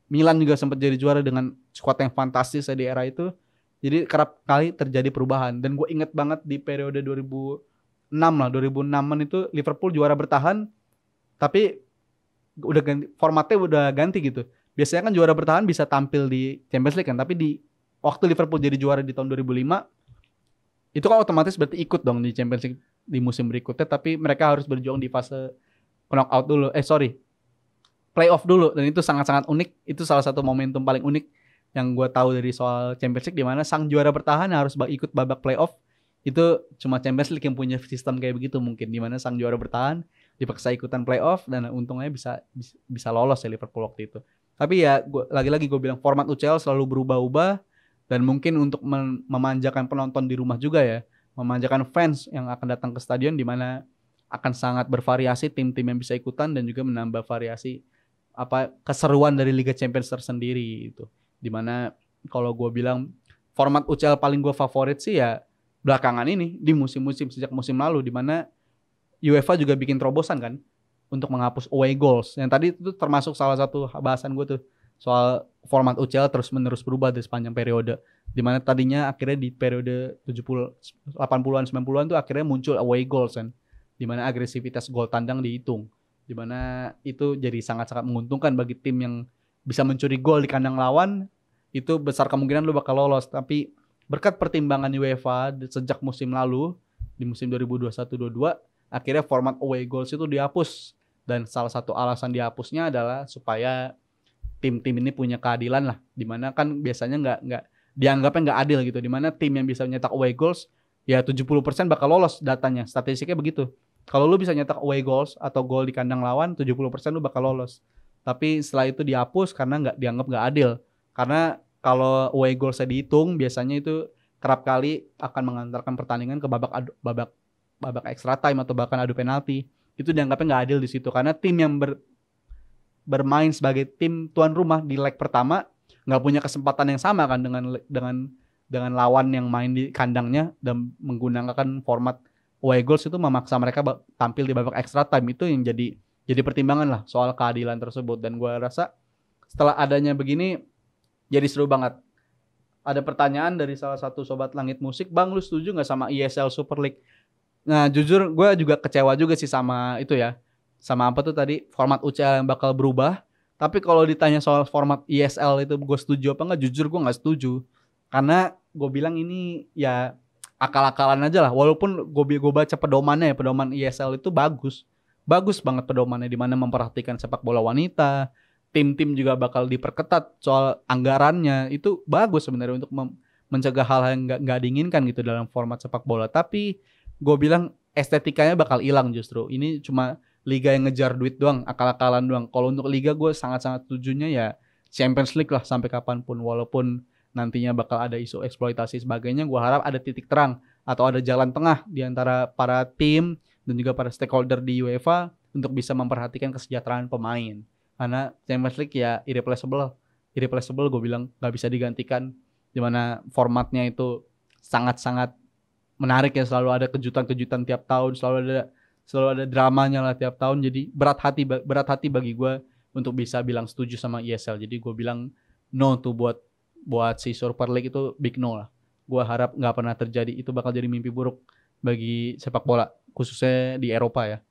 Milan juga sempat jadi juara dengan skuad yang fantastis di era itu. Jadi kerap kali terjadi perubahan. Dan gue inget banget di periode 2006 lah, 2006an itu Liverpool juara bertahan, tapi udah ganti, formatnya udah ganti gitu. Biasanya kan juara bertahan bisa tampil di Champions League kan, tapi di waktu Liverpool jadi juara di tahun 2005, itu kan otomatis berarti ikut dong di Champions League di musim berikutnya, tapi mereka harus berjuang di fase knockout dulu. Playoff dulu, dan itu sangat-sangat unik. Itu salah satu momentum paling unik yang gue tahu dari soal Champions League, di mana sang juara bertahan harus ikut babak playoff. Itu cuma Champions League yang punya sistem kayak begitu mungkin, di mana sang juara bertahan dipaksa ikutan playoff dan untungnya bisa lolos ya Liverpool waktu itu. Tapi ya lagi-lagi gue bilang format UCL selalu berubah-ubah, dan mungkin untuk memanjakan penonton di rumah juga ya, memanjakan fans yang akan datang ke stadion, di mana akan sangat bervariasi tim-tim yang bisa ikutan dan juga menambah variasi keseruan dari Liga Champions tersendiri itu. Dimana kalau gue bilang format UCL paling gue favorit sih ya belakangan ini, di musim-musim sejak musim lalu, dimana UEFA juga bikin terobosan kan untuk menghapus away goals. Yang tadi itu termasuk salah satu bahasan gue tuh, soal format UCL terus menerus berubah dari sepanjang periode, dimana tadinya akhirnya di periode 70, 80-an, 90-an tuh akhirnya muncul away goals kan, dimana agresivitas gol tandang dihitung, dimana itu jadi sangat-sangat menguntungkan bagi tim yang bisa mencuri gol di kandang lawan. Itu besar kemungkinan lu bakal lolos. Tapi berkat pertimbangan UEFA sejak musim lalu, di musim 2021-22, akhirnya format away goals itu dihapus. Dan salah satu alasan dihapusnya adalah supaya tim-tim ini punya keadilan lah, dimana kan biasanya nggak dianggapnya nggak adil gitu, dimana tim yang bisa nyetak away goals ya 70% bakal lolos, datanya statistiknya begitu. Kalau lu bisa nyetak away goals atau gol di kandang lawan, 70% lu bakal lolos. Tapi setelah itu dihapus karena dianggap nggak adil. Karena kalau away goalsnya dihitung, biasanya itu kerap kali akan mengantarkan pertandingan ke babak extra time atau bahkan adu penalti. Itu dianggapnya nggak adil di situ, karena tim yang bermain sebagai tim tuan rumah di leg pertama nggak punya kesempatan yang sama kan dengan lawan yang main di kandangnya, dan menggunakan format away goals itu memaksa mereka tampil di babak extra time. Itu yang jadi pertimbangan lah soal keadilan tersebut. Dan gue rasa setelah adanya begini jadi seru banget. Ada pertanyaan dari salah satu sobat Langit Musik, Bang, lu setuju gak sama ESL Super League? Nah jujur gue juga kecewa juga sih sama itu ya, sama apa tuh tadi, format UCL yang bakal berubah. Tapi kalau ditanya soal format ESL itu gue setuju apa enggak, jujur gue gak setuju. Karena gue bilang ini ya akal-akalan aja lah. Walaupun gue baca pedomannya ya, pedoman ESL itu bagus banget pedomannya, di mana memperhatikan sepak bola wanita, tim-tim juga bakal diperketat soal anggarannya, itu bagus sebenarnya untuk mencegah hal yang nggak diinginkan gitu dalam format sepak bola. Tapi gue bilang estetikanya bakal hilang justru. Ini cuma liga yang ngejar duit doang, akal-akalan doang. Kalau untuk liga gue sangat-sangat tujuannya ya Champions League lah sampai kapanpun, walaupun nantinya bakal ada isu eksploitasi sebagainya. Gue harap ada titik terang atau ada jalan tengah di antara para tim dan juga para stakeholder di UEFA untuk bisa memperhatikan kesejahteraan pemain. Karena Champions League ya irreplaceable gue bilang, nggak bisa digantikan, dimana formatnya itu sangat-sangat menarik ya, selalu ada kejutan-kejutan tiap tahun, selalu ada dramanya lah tiap tahun. Jadi berat hati bagi gue untuk bisa bilang setuju sama ESL. Jadi gue bilang no tuh buat si Super League, itu big no lah. Gue harap nggak pernah terjadi, itu bakal jadi mimpi buruk bagi sepak bola khususnya di Eropa ya,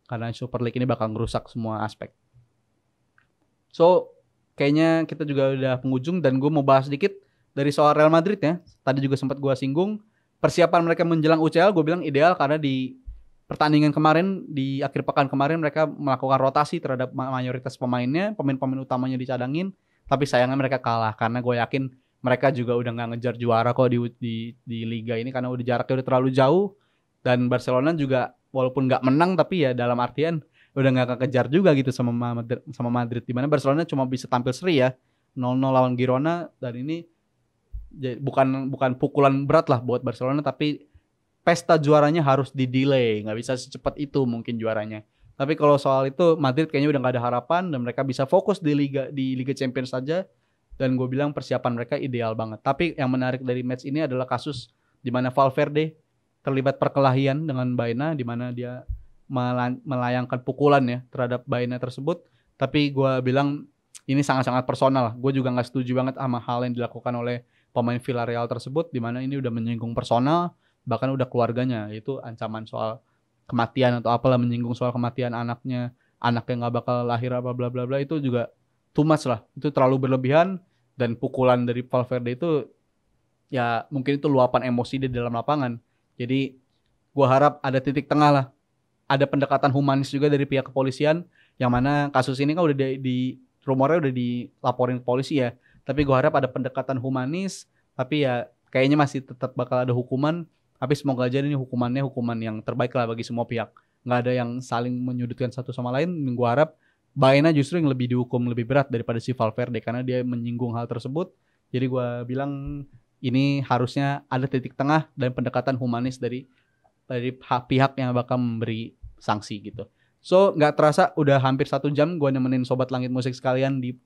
karena Super League ini bakal ngerusak semua aspek. So kayaknya kita juga udah penghujung, dan gue mau bahas sedikit dari soal Real Madrid ya. Tadi juga sempat gue singgung persiapan mereka menjelang UCL. Gue bilang ideal karena di pertandingan kemarin, di akhir pekan kemarin, mereka melakukan rotasi terhadap mayoritas pemainnya, pemain-pemain utamanya dicadangin. Tapi sayangnya mereka kalah, karena gue yakin mereka juga udah nggak ngejar juara kok di liga ini, karena udah jaraknya udah terlalu jauh. Dan Barcelona juga walaupun nggak menang, tapi ya dalam artian udah nggak kekejar juga gitu sama Madrid. Dimana Barcelona cuma bisa tampil seri ya, 0-0 lawan Girona, dan ini bukan pukulan berat lah buat Barcelona, tapi pesta juaranya harus di-delay, nggak bisa secepat itu mungkin juaranya. Tapi kalau soal itu Madrid kayaknya udah nggak ada harapan, dan mereka bisa fokus di Liga Champions saja. Dan gue bilang persiapan mereka ideal banget. Tapi yang menarik dari match ini adalah kasus di mana Valverde terlibat perkelahian dengan Baena, di mana dia melayangkan pukulan ya terhadap Baena tersebut. Tapi gue bilang ini sangat-sangat personal. Gue juga nggak setuju banget sama hal yang dilakukan oleh pemain Villarreal tersebut, di mana ini udah menyinggung personal, bahkan udah keluarganya, yaitu ancaman soal kematian atau apalah, menyinggung soal kematian anaknya, anak yang nggak bakal lahir apa bla bla bla. Itu juga too much lah, itu terlalu berlebihan. Dan pukulan dari Valverde itu ya mungkin itu luapan emosi di dalam lapangan. Jadi gue harap ada titik tengah lah, ada pendekatan humanis juga dari pihak kepolisian, yang mana kasus ini kan udah rumornya udah dilaporin ke polisi ya. Tapi gue harap ada pendekatan humanis, tapi ya kayaknya masih tetap bakal ada hukuman. Tapi semoga aja ini hukumannya hukuman yang terbaik lah bagi semua pihak. Nggak ada yang saling menyudutkan satu sama lain. Gue harap Baena justru yang lebih dihukum lebih berat daripada si Valverde, karena dia menyinggung hal tersebut. Jadi gue bilang ini harusnya ada titik tengah dan pendekatan humanis dari pihak yang bakal memberi sanksi gitu. So nggak terasa udah hampir 1 jam gue nemenin Sobat Langit Musik sekalian di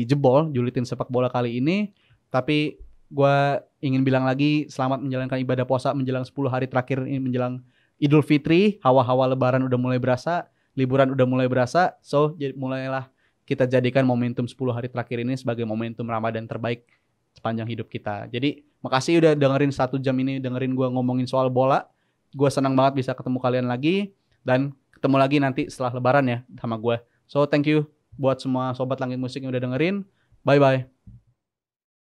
Jebol, julitin sepak bola kali ini. Tapi gue ingin bilang lagi selamat menjalankan ibadah puasa menjelang 10 hari terakhir ini, menjelang Idul Fitri. Hawa-hawa lebaran udah mulai berasa, liburan udah mulai berasa. So mulailah kita jadikan momentum 10 hari terakhir ini sebagai momentum Ramadan terbaik sepanjang hidup kita. Jadi makasih udah dengerin 1 jam ini, dengerin gue ngomongin soal bola. Gue senang banget bisa ketemu kalian lagi, dan ketemu lagi nanti setelah lebaran ya sama gue. So thank you buat semua Sobat Langit Musik yang udah dengerin. Bye bye.